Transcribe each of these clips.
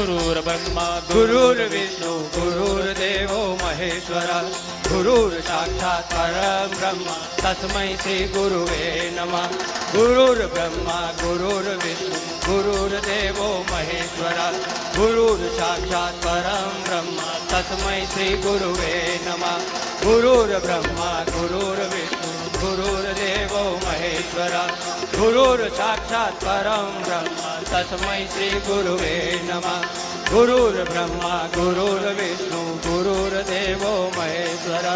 गुरुर्ब्रह्मा गुरुर्विष्णु गुरुर्देवो महेश्वरा गुरुर् साक्षात् परब्रह्म तस्मै श्री गुरुवे नमः। गुरुर्ब्रह्मा गुरुर्विष्णु गुरुर्देवो महेश्वरा गुरुर् साक्षात् परब्रह्म तस्मै श्री गुरुवे नमः। गुरुर्ब्रह्मा गुरुर्विष्णु गुरुर्देवो महेश्वरा गुरुर् साक्षात् परब्रह्म तस्मै श्री गुरुवे नमः। गुरुर्ब्रह्मा गुरुर्विष्णु गुरुर्देवो महेश्वरा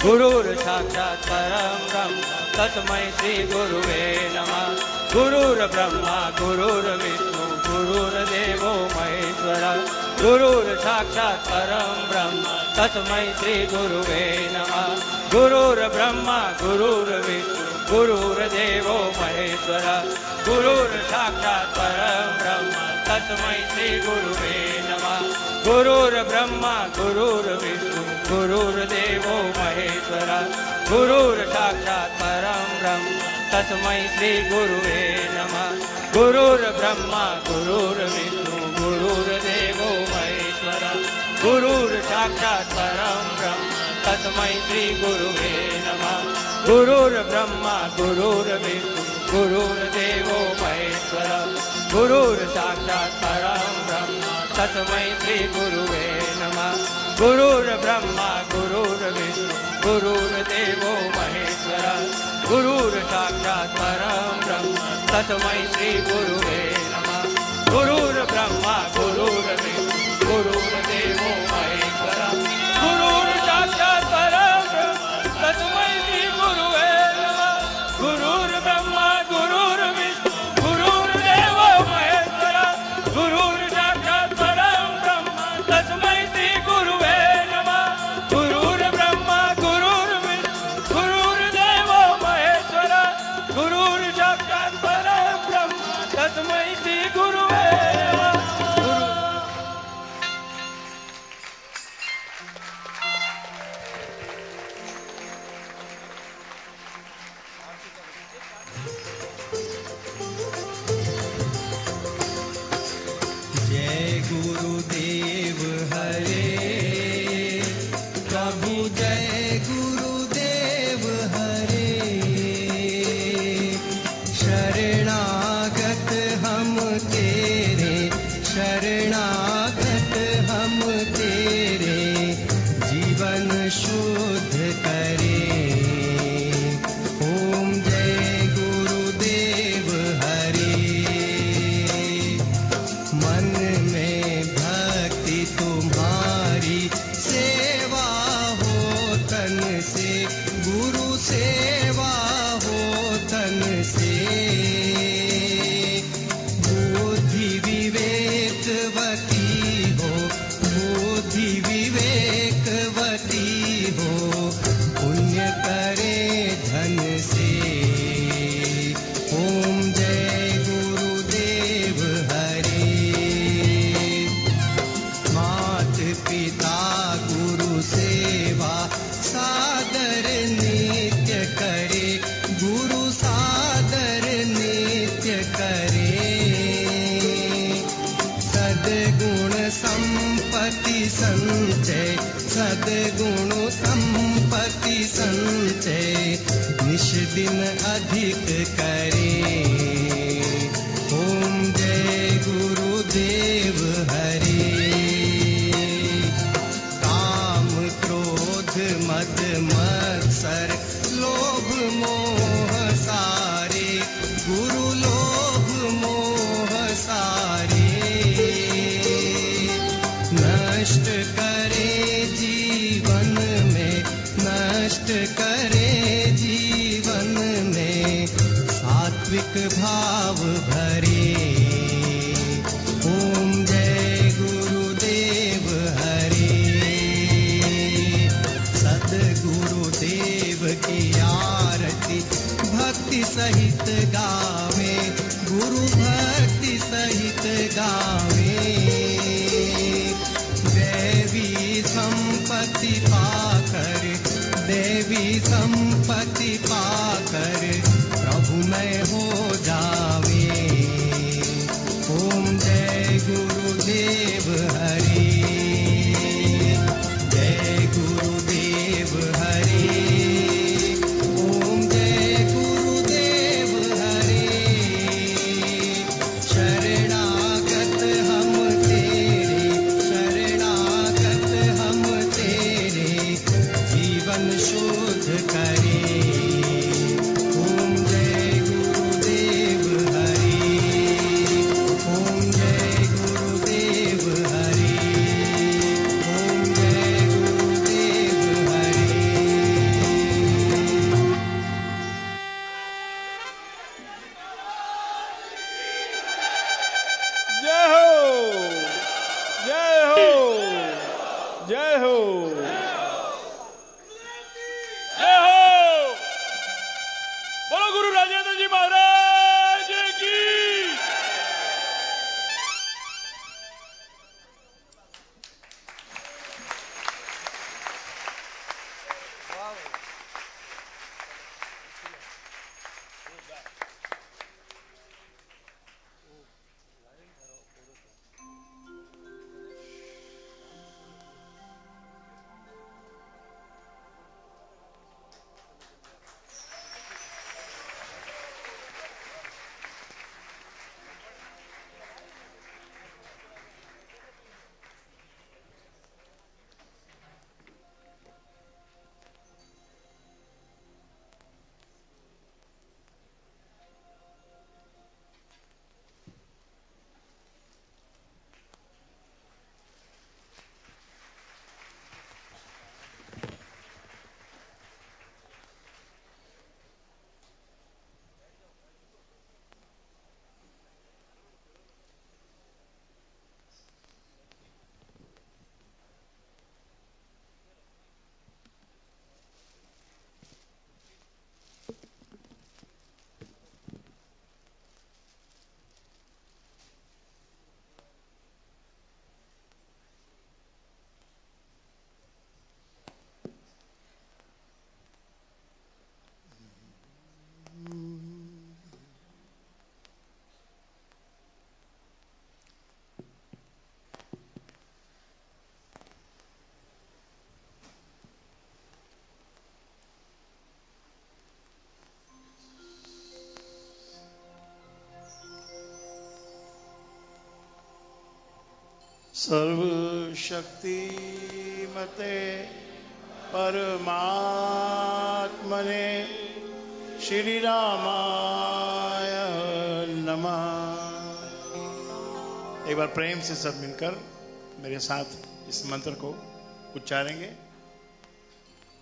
गुरुर् साक्षात् परब्रह्म तस्मै श्री गुरुवे नमः। गुरुर्ब्रह्मा गुरुर्विष्णु गुरुर्देवो महेश्वरा गुरुर् साक्षात् परब्रह्म तस्मै श्री गुरुवे नमः। गुरुर्ब्रह्मा गुरुर्विष्णु गुरुर्देवो महेश्वरा गुरुर् साक्षात् परब्रह्म तस्मै श्री गुरुवे नमः। गुरुर्ब्रह्मा गुरुर्विष्णु गुरुर्देवो महेश्वरा गुरुर् साक्षात् परब्रह्म तस्मै श्री गुरुवे नमः। गुरुर्ब्रह्मा गुरुर्विष्णु गुरुर्देवो महेश्वरा गुरुर् साक्षात् परब्रह्म तस्मै श्री गुरुवे नमः। गुरुर्ब्रह्मा गुरुर्विष्णु गुरुर्देवो महेश्वरा गुरुर् साक्षात् परब्रह्म तस्मै श्री गुरुवे नमः। गुरुर्ब्रह्मा गुरुर्विष्णु गुरुर्देवो महेश्वरा गुरुर् साक्षात् परब्रह्म तस्मै श्री गुरुवे नमः। गुरुर्ब्रह्मा गुरुर्विष्णु गुरुर्देवो महेश्वरा गुरुर् साक्षात् परब्रह्म तस्मै श्री गुरुवे नमः। गुरुर्ब्रह्मा गुरुर्विष्णु गुरुर्देवो महेश्वरा गुरुर् साक्षात् परब्रह्म तस्मै श्री गुरुवे नमः। गुरुर्ब्रह्मा गुरुर्विष्णु गुरुर्देवो महेश्वरा गुरुर् साक्षात् परब्रह्म तस्मै श्री गुरुवे नमः। जय गुरुदेव हरे प्रभु जय गुरुदेव हरे शरणागत हम तेरे शरणागत हम तेरे जीवन शुद्ध करे। ओम जय गुरुदेव हरे मन में भक्ति तुम्हारी सेवा हो तन से गुरु सेवा हो तन से बुद्धि विवेकवती हो बुद्धि विवेकवती हो पुण्य करे धन से। ओम जय गुरुदेव हरे मात पिता गुरु सेवा सादर नित्य करे गुरु सादर नित्य करे। सद्गुण संपत्ति संचय सद्गुण संपत्ति संचय निश दिन अधिक करे। ओम जय गुरुदेव हरे काम क्रोध मद मत्सर लोभ मोह सारे गुरु लोभ मोह सारे नष्ट करे जीवन में नष्ट करे जीवन में सात्विक भाव भरे। ओम जय गुरुदेव हरे सद्गुरुदेव की आरती भक्ति सहित गावे गुरु भक्ति सहित गावे। देवी संपत्ति पाकर देवी संपत्ति पाकर प्रभु मैं हो जावे। जय हो जय हो। बोलो गुरु राजेंद्र जी महाराज की। सर्वशक्तिमते परमात्मने श्री रामाय नमः। एक बार प्रेम से सब मिलकर मेरे साथ इस मंत्र को उच्चारेंगे।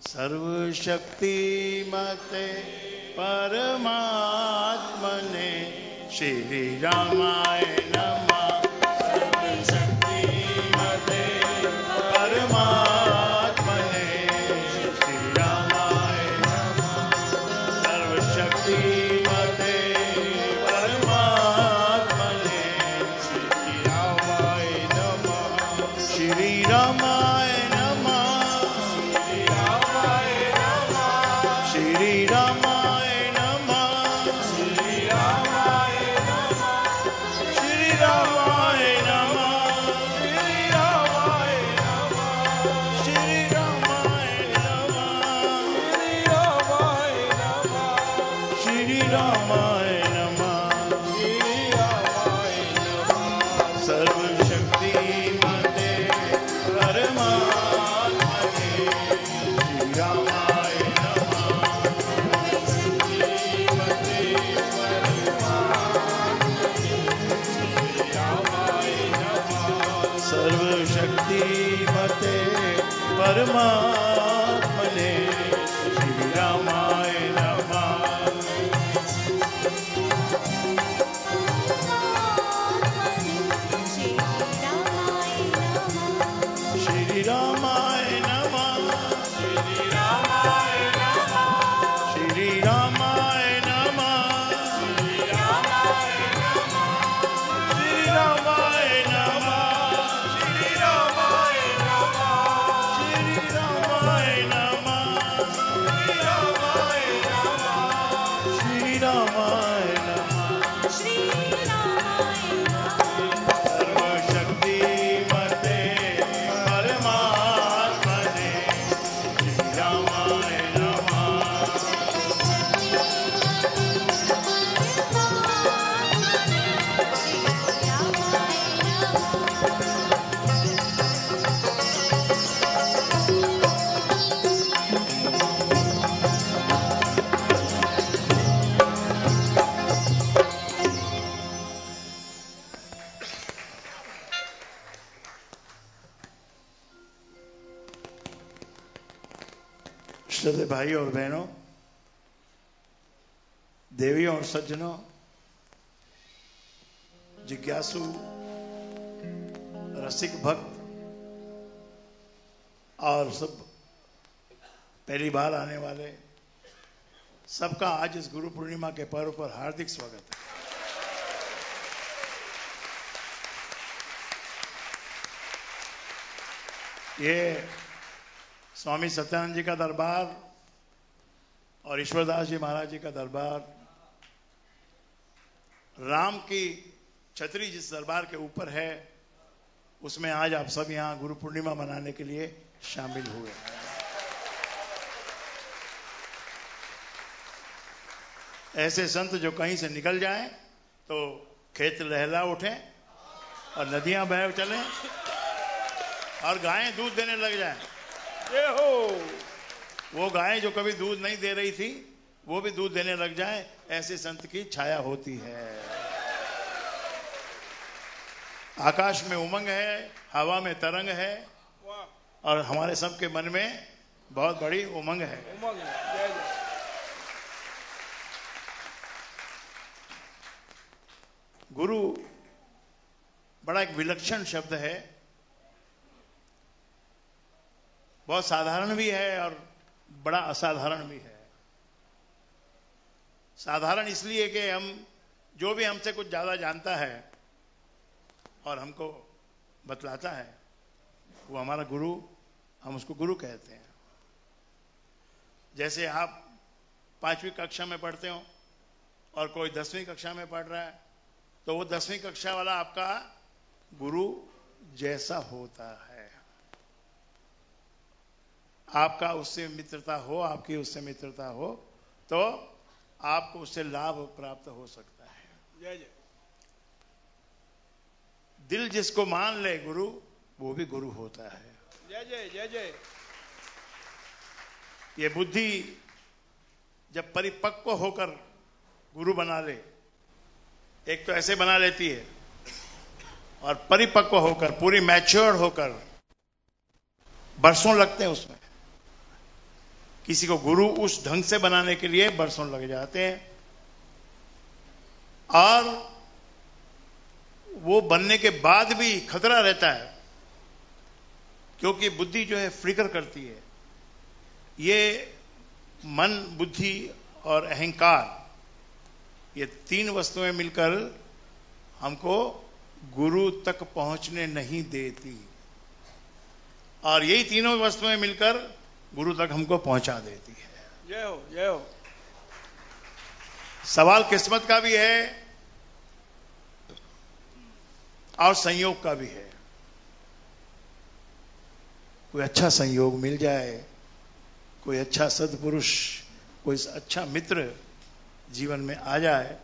सर्वशक्तिमते परमात्मने श्री रामाय नमः। परमात्मने श्री रामाय नमः। सर्वशक्तिमते परमात्मने श्री रामाय नमः। श्री रामाय नमः। श्री रामाय नमः। श्री रामाय नमः। श्री रामाय परमात्मने श्री रामाय नमः। श्री रामाय नमः। श्री रामाय नमः। श्री रामाय नमः। श्री रामाय नमः। श्री रामाय नमः। श्री रामाय श्रद्धेय भाई और बहनों, देवियों और सज्जनों, जिज्ञासु रसिक भक्त और सब पहली बार आने वाले सबका आज इस गुरु पूर्णिमा के पर्व पर हार्दिक स्वागत है। ये स्वामी सत्यानंद जी का दरबार और ईश्वरदास जी महाराज जी का दरबार, राम की छतरी जिस दरबार के ऊपर है, उसमें आज आप सब यहां गुरु पूर्णिमा मनाने के लिए शामिल हुए। ऐसे संत जो कहीं से निकल जाएं तो खेत लहला उठें और नदियां बह चलें और गायें दूध देने लग जाएं। ये हो, वो गायें जो कभी दूध नहीं दे रही थी वो भी दूध देने लग जाएं, ऐसे संत की छाया होती है। आकाश में उमंग है, हवा में तरंग है वाह, और हमारे सबके मन में बहुत बड़ी उमंग है। उमंग है। जय जय। गुरु बड़ा एक विलक्षण शब्द है, बहुत साधारण भी है और बड़ा असाधारण भी है। साधारण इसलिए कि हम जो भी हमसे कुछ ज्यादा जानता है और हमको बतलाता है वो हमारा गुरु, हम उसको गुरु कहते हैं। जैसे आप 5वीं कक्षा में पढ़ते हो और कोई 10वीं कक्षा में पढ़ रहा है तो वो 10वीं कक्षा वाला आपका गुरु जैसा होता है। आपका उससे मित्रता हो, आपकी उससे मित्रता हो तो आपको उससे लाभ प्राप्त हो सकता है। जय जय। दिल जिसको मान ले गुरु, वो भी गुरु होता है। जय जय। जय जय। ये बुद्धि जब परिपक्व होकर गुरु बना ले, एक तो ऐसे बना लेती है और परिपक्व होकर, पूरी मैच्योर्ड होकर बरसों लगते हैं उसमें। किसी को गुरु उस ढंग से बनाने के लिए बरसों लग जाते हैं और वो बनने के बाद भी खतरा रहता है, क्योंकि बुद्धि जो है फ्लिकर करती है। ये मन, बुद्धि और अहंकार, ये 3 वस्तुएं मिलकर हमको गुरु तक पहुंचने नहीं देती और यही तीनों वस्तुएं मिलकर गुरु तक हमको पहुंचा देती है। जय हो, जय हो। सवाल किस्मत का भी है और संयोग का भी है। कोई अच्छा संयोग मिल जाए, कोई अच्छा सद्पुरुष, कोई अच्छा मित्र जीवन में आ जाए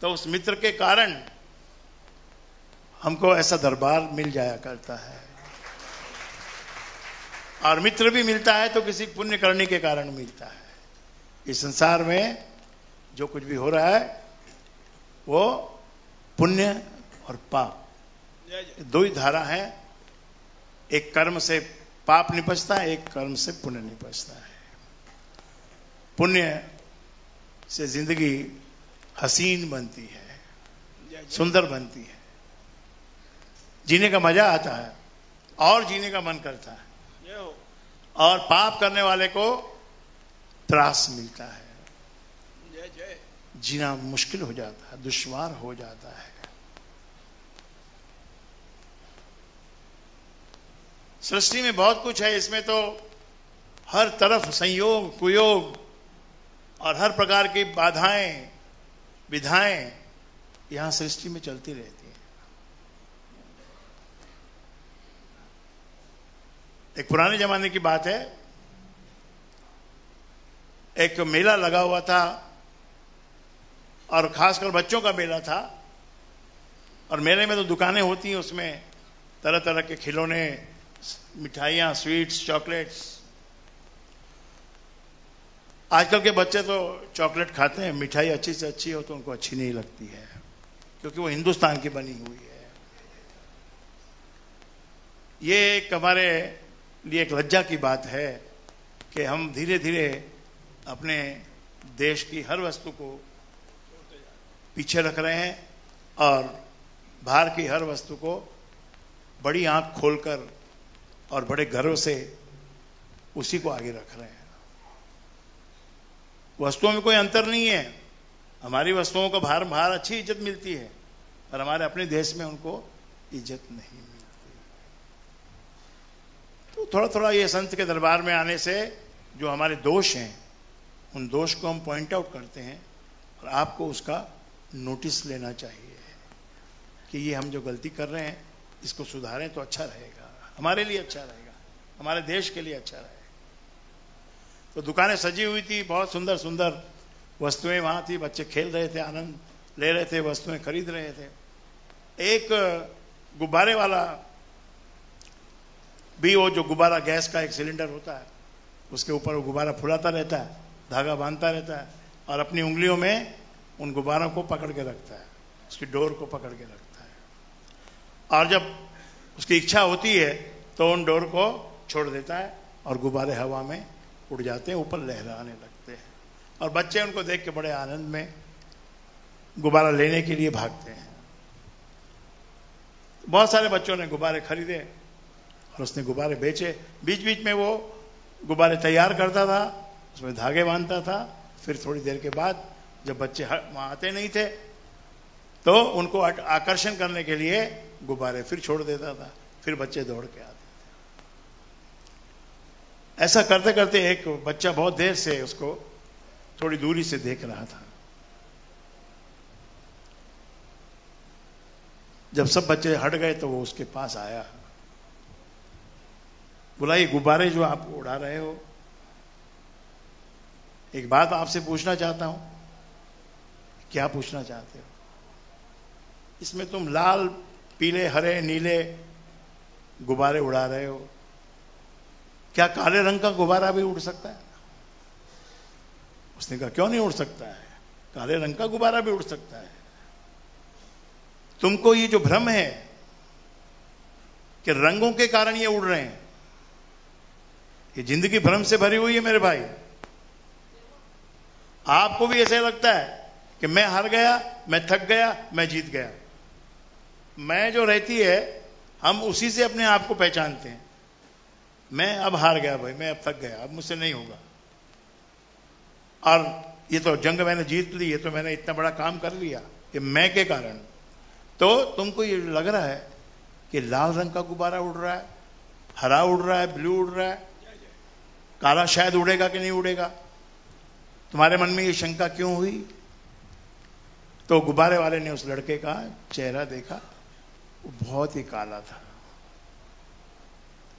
तो उस मित्र के कारण हमको ऐसा दरबार मिल जाया करता है। और मित्र भी मिलता है तो किसी पुण्य करने के कारण मिलता है। इस संसार में जो कुछ भी हो रहा है वो पुण्य और पाप, जय जय। 2 ही धारा है। एक कर्म से पाप निपजता है, एक कर्म से पुण्य निपजता है। पुण्य से जिंदगी हसीन बनती है, जय जय। सुंदर बनती है, जीने का मजा आता है और जीने का मन करता है। जय हो। और पाप करने वाले को त्रास मिलता है, जय जय। जीना मुश्किल हो जाता है, दुश्वार हो जाता है। सृष्टि में बहुत कुछ है, इसमें तो हर तरफ संयोग, कुयोग और हर प्रकार की बाधाएं, विधाएं यहां सृष्टि में चलती रहती हैं। एक पुराने जमाने की बात है, एक मेला लगा हुआ था और खासकर बच्चों का मेला था। और मेले में तो दुकानें होती हैं, उसमें तरह तरह के खिलौने, मिठाइयां, स्वीट्स, चॉकलेट्स। आजकल के बच्चे तो चॉकलेट खाते हैं, मिठाई अच्छी से अच्छी हो तो उनको अच्छी नहीं लगती है, क्योंकि वो हिंदुस्तान की बनी हुई है। ये एक हमारे लिए एक लज्जा की बात है कि हम धीरे धीरे अपने देश की हर वस्तु को पीछे रख रहे हैं और बाहर की हर वस्तु को बड़ी आंख खोलकर और बड़े गर्व से उसी को आगे रख रहे हैं। वस्तुओं में कोई अंतर नहीं है। हमारी वस्तुओं को बाहर अच्छी इज्जत मिलती है, पर हमारे अपने देश में उनको इज्जत नहीं मिलती। तो थोड़ा थोड़ा ये संत के दरबार में आने से जो हमारे दोष हैं, उन दोष को हम पॉइंट आउट करते हैं और आपको उसका नोटिस लेना चाहिए कि ये हम जो गलती कर रहे हैं इसको सुधारें तो अच्छा रहेगा, हमारे लिए अच्छा रहेगा, हमारे देश के लिए अच्छा रहेगा। तो दुकानें सजी हुई थी, बहुत सुंदर सुंदर वस्तुएं वहां थी, बच्चे खेल रहे थे, आनंद ले रहे थे, वस्तुएं खरीद रहे थे। एक गुब्बारे वाला भी, वो जो गुब्बारा गैस का एक सिलेंडर होता है, उसके ऊपर वो गुब्बारा फुलाता रहता है, धागा बांधता रहता है और अपनी उंगलियों में उन गुब्बारों को पकड़ के रखता है, उसकी डोर को पकड़ के रखता है, और जब उसकी इच्छा होती है तो उन डोर को छोड़ देता है और गुब्बारे हवा में उड़ जाते हैं, ऊपर लहराने लगते हैं और बच्चे उनको देख के बड़े आनंद में गुब्बारा लेने के लिए भागते हैं। बहुत सारे बच्चों ने गुब्बारे खरीदे और उसने गुब्बारे बेचे। बीच बीच में वो गुब्बारे तैयार करता था, उसमें धागे बांधता था, फिर थोड़ी देर के बाद जब बच्चे वहां आते नहीं थे तो उनको आकर्षण करने के लिए गुब्बारे फिर छोड़ देता था, फिर बच्चे दौड़ के आते थे। ऐसा करते करते एक बच्चा बहुत देर से उसको थोड़ी दूरी से देख रहा था। जब सब बच्चे हट गए तो वो उसके पास आया, बोला, ये गुब्बारे जो आप उड़ा रहे हो, एक बात आपसे पूछना चाहता हूं। क्या पूछना चाहते हो? इसमें तुम लाल, पीले, हरे, नीले गुब्बारे उड़ा रहे हो, क्या काले रंग का गुब्बारा भी उड़ सकता है? उसने कहा, क्यों नहीं उड़ सकता है, काले रंग का गुब्बारा भी उड़ सकता है। तुमको ये जो भ्रम है कि रंगों के कारण ये उड़ रहे हैं, ये जिंदगी भ्रम से भरी हुई है मेरे भाई। आपको भी ऐसे लगता है कि मैं हार गया, मैं थक गया, मैं जीत गया। मैं जो रहती है, हम उसी से अपने आप को पहचानते हैं। मैं अब हार गया भाई, मैं अब थक गया, अब मुझसे नहीं होगा, और ये तो जंग मैंने जीत ली, ये तो मैंने इतना बड़ा काम कर लिया, ये मैं के कारण। तो तुमको ये लग रहा है कि लाल रंग का गुब्बारा उड़ रहा है, हरा उड़ रहा है, ब्लू उड़ रहा है, काला शायद उड़ेगा कि नहीं उड़ेगा। तुम्हारे मन में ये शंका क्यों हुई? तो गुब्बारे वाले ने उस लड़के का चेहरा देखा, वो बहुत ही काला था,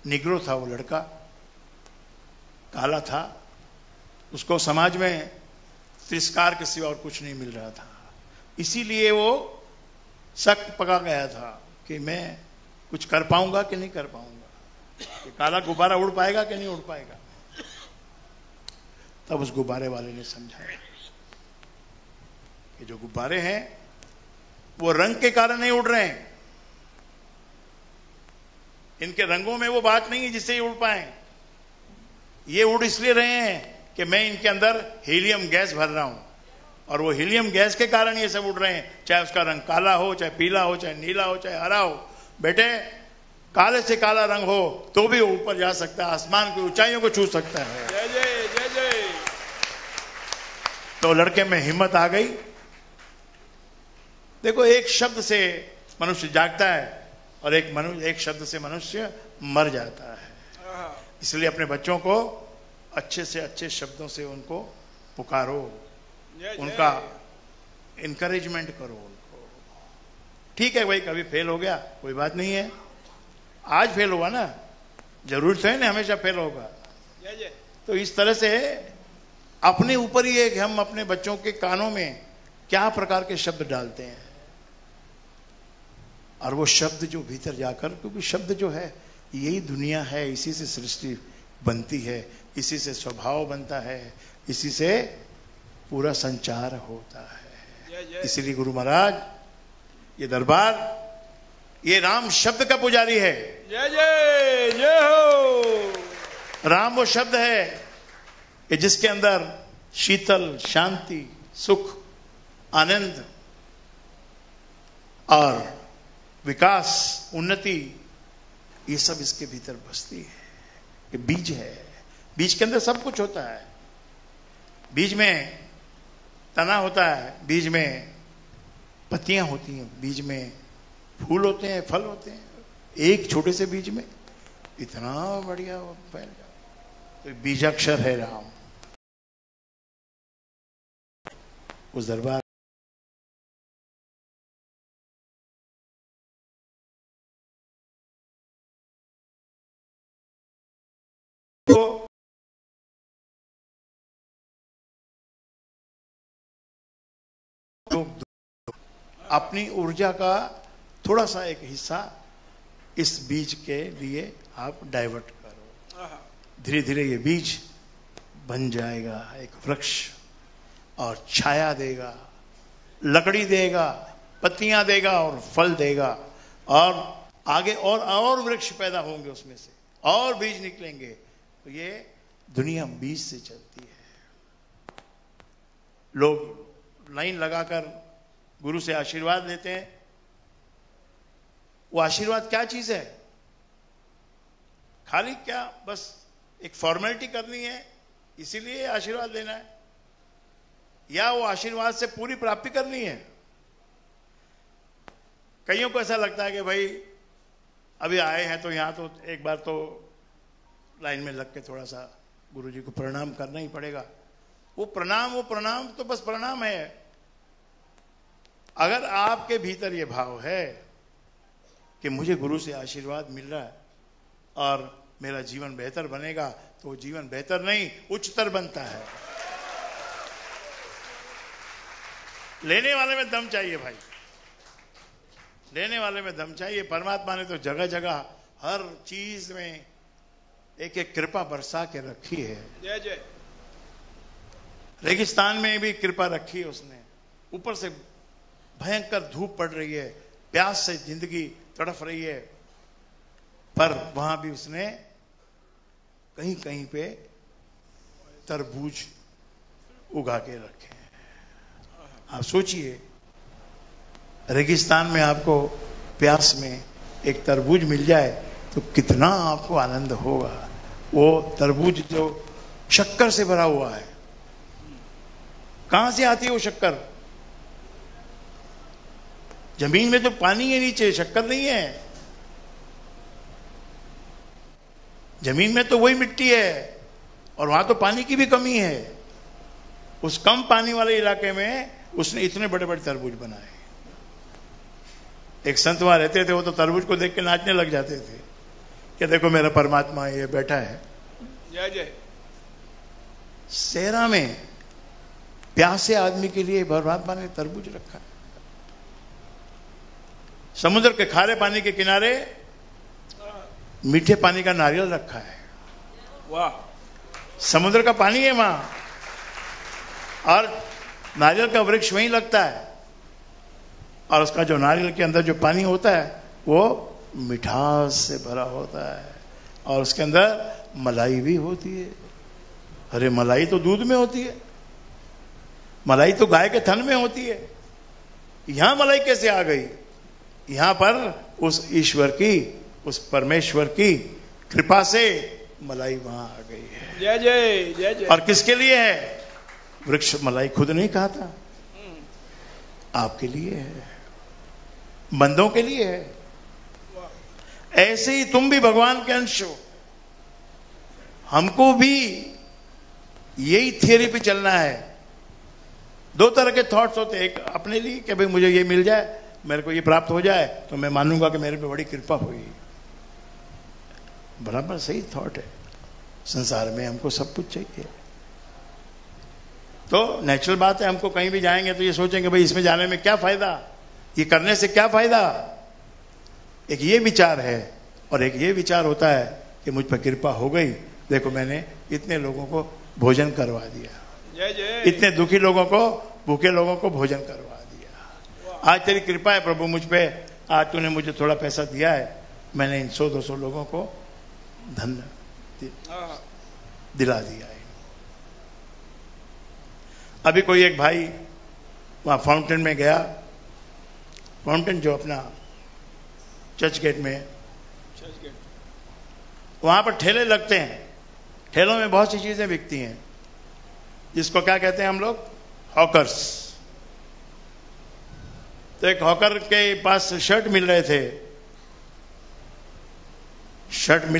निग्रो था वो लड़का, काला था, उसको समाज में तिरस्कार के सिवा और कुछ नहीं मिल रहा था। इसीलिए वो शक पका गया था कि मैं कुछ कर पाऊंगा कि नहीं कर पाऊंगा, कि काला गुब्बारा उड़ पाएगा कि नहीं उड़ पाएगा। तब उस गुब्बारे वाले ने समझाया कि जो गुब्बारे हैं वो रंग के कारण नहीं उड़ रहे हैं, इनके रंगों में वो बात नहीं है जिससे ये उड़ पाए। ये उड़ इसलिए रहे हैं कि मैं इनके अंदर हीलियम गैस भर रहा हूं, और वो हीलियम गैस के कारण ये सब उड़ रहे हैं, चाहे उसका रंग काला हो, चाहे पीला हो, चाहे नीला हो, चाहे हरा हो। बेटे, काले से काला रंग हो तो भी ऊपर जा सकता है, आसमान की ऊंचाइयों को छू सकता है। जय जय जय जय। तो लड़के में हिम्मत आ गई। देखो, एक शब्द से मनुष्य जागता है और एक शब्द से मनुष्य मर जाता है। इसलिए अपने बच्चों को अच्छे से अच्छे शब्दों से उनको पुकारो, उनका इनकरेजमेंट करो उनको। ठीक है भाई, कभी फेल हो गया, कोई बात नहीं है, आज फेल हुआ ना, जरूर तो है ना हमेशा फेल होगा। तो इस तरह से अपने ऊपर ही है कि हम अपने बच्चों के कानों में क्या प्रकार के शब्द डालते हैं, और वो शब्द जो भीतर जाकर, क्योंकि शब्द जो है यही दुनिया है, इसी से सृष्टि बनती है, इसी से स्वभाव बनता है, इसी से पूरा संचार होता है। इसलिए गुरु महाराज, ये दरबार, ये राम शब्द का पुजारी है। जय जय जय हो। राम वो शब्द है कि जिसके अंदर शीतल, शांति, सुख, आनंद और विकास, उन्नति, ये सब इसके भीतर बसती है। ये बीज है, बीज के अंदर सब कुछ होता है। बीज में तना होता है, बीज में पत्तियां होती हैं, बीज में फूल होते हैं, फल होते हैं। एक छोटे से बीज में इतना बढ़िया फैल जाए। तो बीजाक्षर है राम। उस दरबार तो अपनी ऊर्जा का थोड़ा सा एक हिस्सा इस बीज के लिए आप डाइवर्ट करो। धीरे धीरे ये बीज बन जाएगा एक वृक्ष और छाया देगा, लकड़ी देगा, पत्तियां देगा और फल देगा। और आगे और वृक्ष पैदा होंगे, उसमें से और बीज निकलेंगे। तो ये दुनिया बीज से चलती है। लोग लाइन लगाकर गुरु से आशीर्वाद लेते हैं। वो आशीर्वाद क्या चीज है? खाली क्या बस एक फॉर्मेलिटी करनी है, इसीलिए आशीर्वाद लेना है? या वो आशीर्वाद से पूरी प्राप्ति करनी है? कईयों को ऐसा लगता है कि भाई अभी आए हैं तो यहां तो एक बार तो लाइन में लग के थोड़ा सा गुरु जी को प्रणाम करना ही पड़ेगा। वो प्रणाम तो बस प्रणाम है। अगर आपके भीतर ये भाव है कि मुझे गुरु से आशीर्वाद मिल रहा है और मेरा जीवन बेहतर बनेगा, तो जीवन बेहतर नहीं उच्चतर बनता है। लेने वाले में दम चाहिए भाई, लेने वाले में दम चाहिए। परमात्मा ने तो जगह जगह हर चीज में एक एक कृपा बरसा के रखी है। जय जय। रेगिस्तान में भी कृपा रखी है उसने। ऊपर से भयंकर धूप पड़ रही है, प्यास से जिंदगी तड़फ रही है, पर वहां भी उसने कहीं कहीं पे तरबूज उगा के रखे हैं। आप सोचिए, रेगिस्तान में आपको प्यास में एक तरबूज मिल जाए तो कितना आपको आनंद होगा। वो तरबूज जो शक्कर से भरा हुआ है, कहां से आती है वो शक्कर? जमीन में तो पानी है, नीचे शक्कर नहीं है। जमीन में तो वही मिट्टी है और वहां तो पानी की भी कमी है। उस कम पानी वाले इलाके में उसने इतने बड़े बड़े तरबूज बनाए। एक संत वहां रहते थे, वो तो तरबूज को देख के नाचने लग जाते थे कि देखो मेरा परमात्मा ये बैठा है। जय जय। सेहरा में प्यासे आदमी के लिए परमात्मा ने तरबूज रखा है। समुद्र के खारे पानी के किनारे मीठे पानी का नारियल रखा है। वाह। समुद्र का पानी है वहां और नारियल का वृक्ष वहीं लगता है, और उसका जो नारियल के अंदर जो पानी होता है वो मिठास से भरा होता है, और उसके अंदर मलाई भी होती है। अरे मलाई तो दूध में होती है, मलाई तो गाय के थन में होती है। यहां मलाई कैसे आ गई? यहां पर उस ईश्वर की, उस परमेश्वर की कृपा से मलाई वहां आ गई है। जय जय जय जय। और किसके लिए है? वृक्ष मलाई खुद नहीं खाता, आपके लिए है, बंदों के लिए है। ऐसे ही तुम भी भगवान के अंश हो। हमको भी यही थियरी पे चलना है। दो तरह के थॉट्स होते हैं, एक अपने लिए कि भाई मुझे ये मिल जाए, मेरे को ये प्राप्त हो जाए तो मैं मानूंगा कि मेरे पे बड़ी कृपा हुई। बराबर सही थॉट है। संसार में हमको सब कुछ चाहिए, तो नेचुरल बात है हमको कहीं भी जाएंगे तो ये सोचेंगे भाई इसमें जाने में क्या फायदा, ये करने से क्या फायदा। एक ये विचार है, और एक ये विचार होता है कि मुझ पर कृपा हो गई, देखो मैंने इतने लोगों को भोजन करवा दिया, जय जय। इतने दुखी लोगों को, भूखे लोगों को भोजन करवा दिया। आज तेरी कृपा है प्रभु मुझ पे, आज तूने मुझे थोड़ा पैसा दिया है, मैंने इन 100-200 लोगों को धन दिला दिया है। अभी कोई एक भाई वहां फाउंटेन में गया, फाउंटेन जो अपना चर्च गेट में, वहां पर ठेले लगते हैं, ठेलों में बहुत सी चीजें बिकती हैं, जिसको क्या कहते हैं हम लोग, हॉकर्स। तो एक हॉकर के पास शर्ट मिल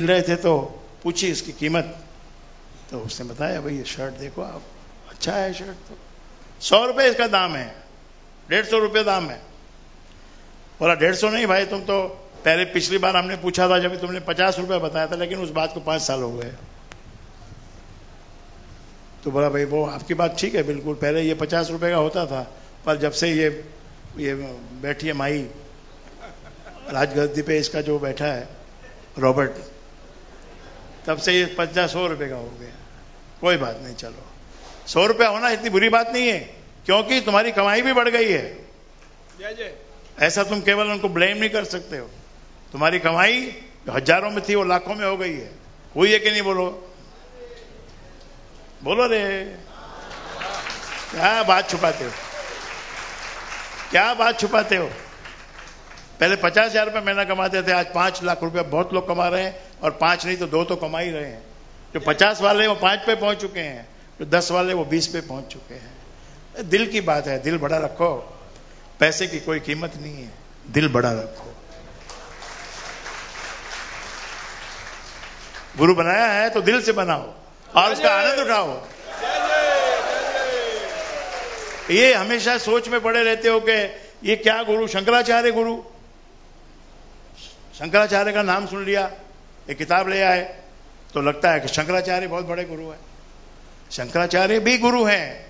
रहे थे तो पूछी इसकी कीमत, तो उसने बताया भाई ये शर्ट देखो आप, अच्छा है शर्ट, तो 100 रुपए इसका दाम है, 150 रुपये दाम है। बोला 150 नहीं भाई, तुम तो पहले पिछली बार हमने पूछा था जब तुमने 50 रुपए बताया था, लेकिन उस बात को 5 साल हो गए। तो बोला भाई वो आपकी बात ठीक है बिल्कुल, पहले ये 50 रुपए का होता था, पर जब से ये बैठी है माई राजगद्दी पे, इसका जो बैठा है रॉबर्ट, तब से ये 50-100 रुपए का हो गया। कोई बात नहीं, चलो 100 रुपया होना इतनी बुरी बात नहीं है, क्योंकि तुम्हारी कमाई भी बढ़ गई है। जय जय। ऐसा तुम केवल उनको ब्लेम नहीं कर सकते हो। तुम्हारी कमाई जो हजारों में थी वो लाखों में हो गई है। हुई है कि नहीं? बोलो बोलो रे, क्या बात छुपाते हो, क्या बात छुपाते हो? पहले 50,000 रुपये महीना कमाते थे, आज 5 लाख रुपए बहुत लोग कमा रहे हैं, और 5 नहीं तो 2 तो कमा ही रहे हैं। जो 50 वाले वो 5 पे पहुंच चुके हैं, जो 10 वाले वो 20 पे पहुंच चुके हैं। दिल की बात है, दिल बड़ा रखो, पैसे की कोई कीमत नहीं है, दिल बड़ा रखो। गुरु बनाया है तो दिल से बनाओ और उसका आनंद उठाओ। ये हमेशा सोच में पड़े रहते हो कि ये क्या गुरु, शंकराचार्य गुरु, शंकराचार्य का नाम सुन लिया, एक किताब ले आए तो लगता है कि शंकराचार्य बहुत बड़े गुरु हैं। शंकराचार्य भी गुरु हैं,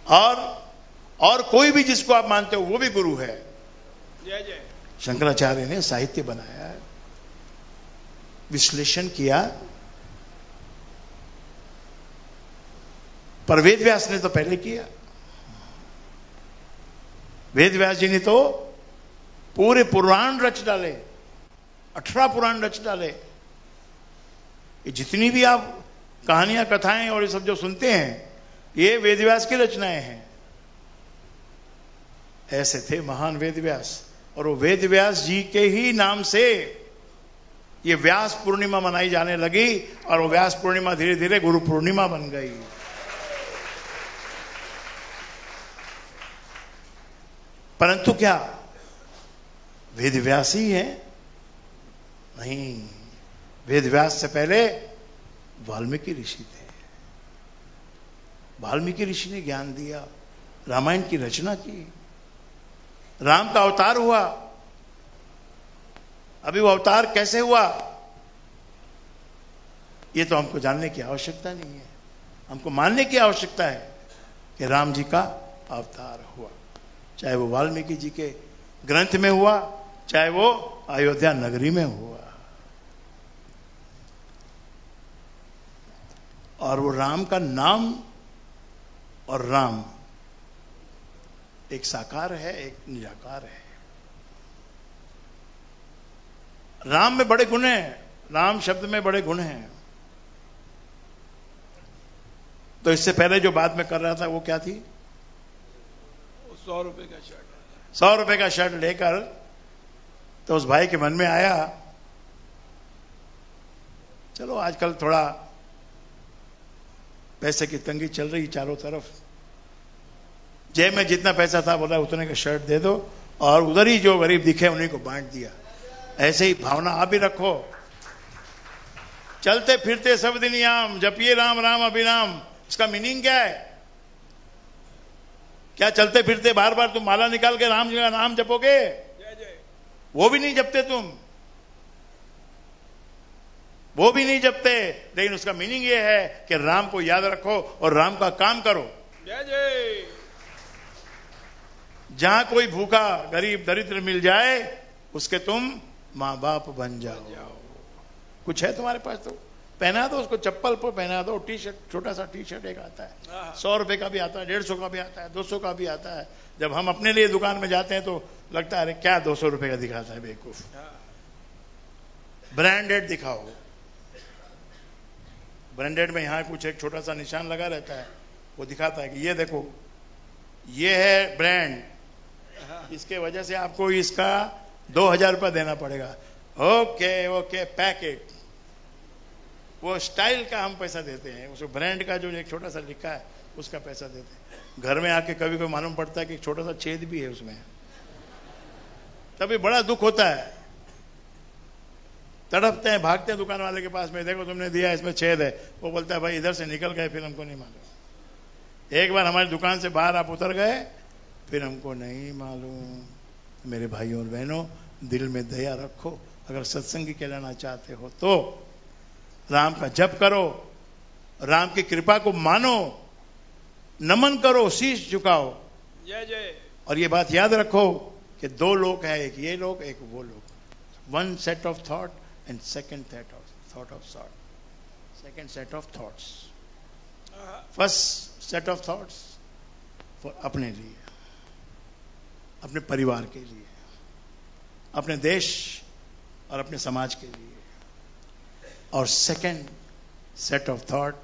और कोई भी जिसको आप मानते हो वो भी गुरु है। जय जय। शंकराचार्य ने साहित्य बनाया, विश्लेषण किया, पर वेद व्यास ने तो पहले किया। वेद व्यास जी ने तो पूरे पुराण रच डाले, 18 पुराण रच डाले। ये जितनी भी आप कहानियां, कथाएं और ये सब जो सुनते हैं, ये वेद व्यास की रचनाएं हैं। ऐसे थे महान वेद व्यास, और वो वेद व्यास जी के ही नाम से ये व्यास पूर्णिमा मनाई जाने लगी, और वो व्यास पूर्णिमा धीरे धीरे गुरु पूर्णिमा बन गई। परंतु क्या वेद व्यास ही है? नहीं, वेद व्यास से पहले वाल्मीकि ऋषि थे। वाल्मीकि ऋषि ने ज्ञान दिया, रामायण की रचना की, राम का अवतार हुआ। अभी वो अवतार कैसे हुआ ये तो हमको जानने की आवश्यकता नहीं है, हमको मानने की आवश्यकता है कि राम जी का अवतार हुआ। चाहे वो वाल्मीकि जी के ग्रंथ में हुआ, चाहे वो अयोध्या नगरी में हुआ। और वो राम का नाम, और राम एक साकार है, एक निराकार है। राम में बड़े गुण हैं, राम शब्द में बड़े गुण हैं। तो इससे पहले जो बात मैं कर रहा था वो क्या थी? 100 रुपए का शर्ट, 100 रुपए का शर्ट लेकर तो उस भाई के मन में आया, चलो आजकल थोड़ा पैसे की तंगी चल रही चारों तरफ, जेब में जितना पैसा था बोला उतने का शर्ट दे दो, और उधर ही जो गरीब दिखे उन्हीं को बांट दिया। ऐसे ही भावना आप भी रखो। चलते फिरते सब दिन याम, जपिए राम राम अभिराम, इसका मीनिंग क्या है? क्या चलते फिरते बार बार तुम माला निकाल के राम जी का नाम जपोगे? वो भी नहीं जपते तुम, वो भी नहीं जपते, लेकिन उसका मीनिंग ये है कि राम को याद रखो और राम का काम करो। जय जय। जहां कोई भूखा गरीब दरिद्र मिल जाए उसके तुम मां बाप बन जाओ। कुछ है तुम्हारे पास तो पहना दो उसको, चप्पल पर पहना दो, टी शर्ट, छोटा सा टी शर्ट एक आता है, 100 रुपए का भी आता है, 150 का भी आता है, 200 का भी आता है। जब हम अपने लिए दुकान में जाते हैं तो लगता है अरे क्या 200 रुपए का दिखाता है बेवकूफ, ब्रांडेड दिखाओ। ब्रांडेड में यहां कुछ एक छोटा सा निशान लगा रहता है, वो दिखाता है कि ये देखो ये है ब्रांड, इसके वजह से आपको इसका 2000 रुपया देना पड़ेगा। ओके ओके पैकेट, वो स्टाइल का हम पैसा देते हैं, उसको ब्रांड का जो एक छोटा सा लिखा है उसका पैसा देते हैं। घर में आके कभी कभी मालूम पड़ता है कि एक छोटा सा छेद भी है उसमें, तभी बड़ा दुख होता है। तड़पते हैं, भागते हैं दुकान वाले के पास में, देखो तुमने दिया इसमें छेद है। वो बोलता है भाई इधर से निकल गए, फिर हमको नहीं मालूम। एक बार हमारी दुकान से बाहर आप उतर गए, फिर हमको नहीं मालूम। मेरे भाइयों और बहनों, दिल में दया रखो। अगर सत्संगी कहलाना चाहते हो तो राम का जप करो, राम की कृपा को मानो, नमन करो, शीश झुकाओ। जय जय। और ये बात याद रखो कि दो लोग हैं, एक ये लोग एक वो लोग। One set of thought and second thought of sort, second set of thoughts. First set of thoughts for अपने लिए, अपने परिवार के लिए, अपने देश और अपने समाज के लिए, और सेकंड सेट ऑफ थॉट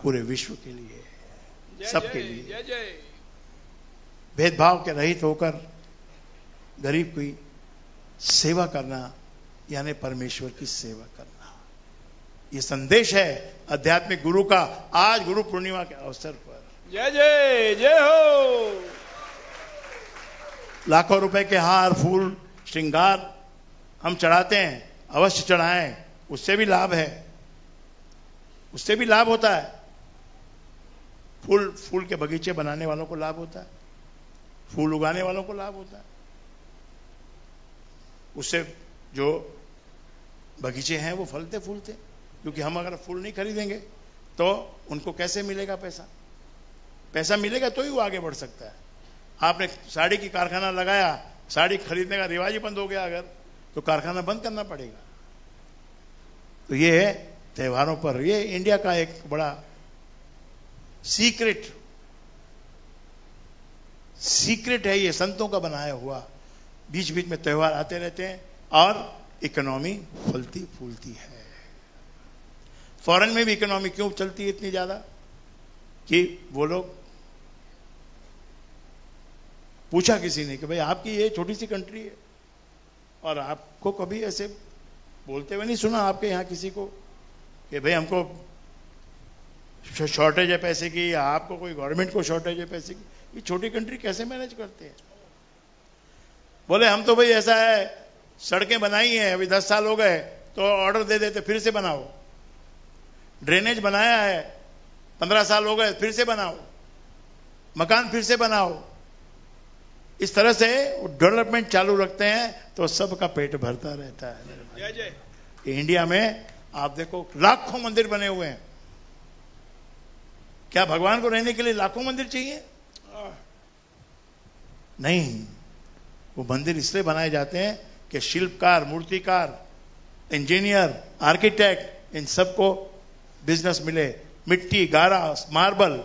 पूरे विश्व के लिए, सबके लिए। जय जय। भेदभाव के रहित होकर गरीब की सेवा करना यानी परमेश्वर की सेवा करना, यह संदेश है आध्यात्मिक गुरु का आज गुरु पूर्णिमा के अवसर पर। जय जय। जय हो। लाखों रुपए के हार, फूल, श्रृंगार हम चढ़ाते हैं, अवश्य चढ़ाएं, उससे भी लाभ है, उससे भी लाभ होता है। फूल के बगीचे बनाने वालों को लाभ होता है, फूल उगाने वालों को लाभ होता है। उससे जो बगीचे हैं वो फलते फूलते, क्योंकि हम अगर फूल नहीं खरीदेंगे तो उनको कैसे मिलेगा पैसा? पैसा मिलेगा तो ही वो आगे बढ़ सकता है। आपने साड़ी की कारखाना लगाया, साड़ी खरीदने का रिवाज ही बंद हो गया अगर, तो कारखाना बंद करना पड़ेगा। तो ये त्योहारों पर, ये इंडिया का एक बड़ा सीक्रेट है, ये संतों का बनाया हुआ। बीच बीच में त्योहार आते रहते हैं और इकोनॉमी फलती फूलती है। फॉरेन में भी इकोनॉमी क्यों चलती है इतनी ज्यादा कि वो लोग, पूछा किसी ने कि भाई आपकी ये छोटी सी कंट्री है और आपको कभी ऐसे बोलते हुए नहीं सुना आपके यहां किसी को कि भाई हमको शॉर्टेज है पैसे की, या आपको कोई गवर्नमेंट को शॉर्टेज है पैसे की? ये छोटी कंट्री कैसे मैनेज करते हैं? बोले हम तो भाई ऐसा है, सड़कें बनाई हैं, अभी 10 साल हो गए तो ऑर्डर दे देते फिर से बनाओ। ड्रेनेज बनाया है, 15 साल हो गए फिर से बनाओ, मकान फिर से बनाओ। इस तरह से डेवलपमेंट चालू रखते हैं तो सबका पेट भरता रहता है। जय जय। इंडिया में आप देखो लाखों मंदिर बने हुए हैं। क्या भगवान को रहने के लिए लाखों मंदिर चाहिए? नहीं, वो मंदिर इसलिए बनाए जाते हैं कि शिल्पकार, मूर्तिकार, इंजीनियर, आर्किटेक्ट, इन सबको बिजनेस मिले। मिट्टी, गारा, मार्बल,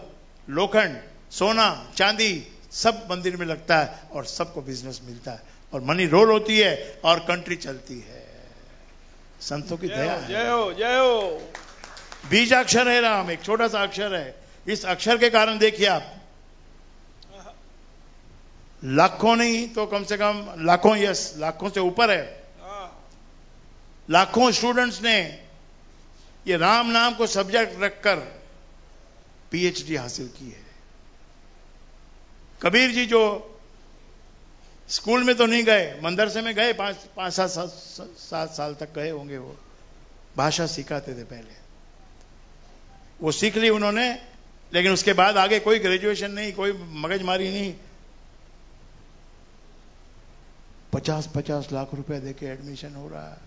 लोखंड, सोना, चांदी सब मंदिर में लगता है और सबको बिजनेस मिलता है और मनी रोल होती है और कंट्री चलती है। संतों की दया है। जय हो। जय हो। बीजाक्षर है राम, एक छोटा सा अक्षर है। इस अक्षर के कारण देखिए आप, लाखों नहीं तो कम से कम लाखों, यस लाखों से ऊपर है, लाखों स्टूडेंट्स ने ये राम नाम को सब्जेक्ट रखकर पीएचडी हासिल की है। कबीर जी जो स्कूल में तो नहीं गए, मदरसे में गए, 5-7 साल तक गए होंगे। वो भाषा सिखाते थे पहले, वो सीख ली उन्होंने, लेकिन उसके बाद आगे कोई ग्रेजुएशन नहीं, कोई मगजमारी नहीं। 50-50 लाख रुपए देके एडमिशन हो रहा है,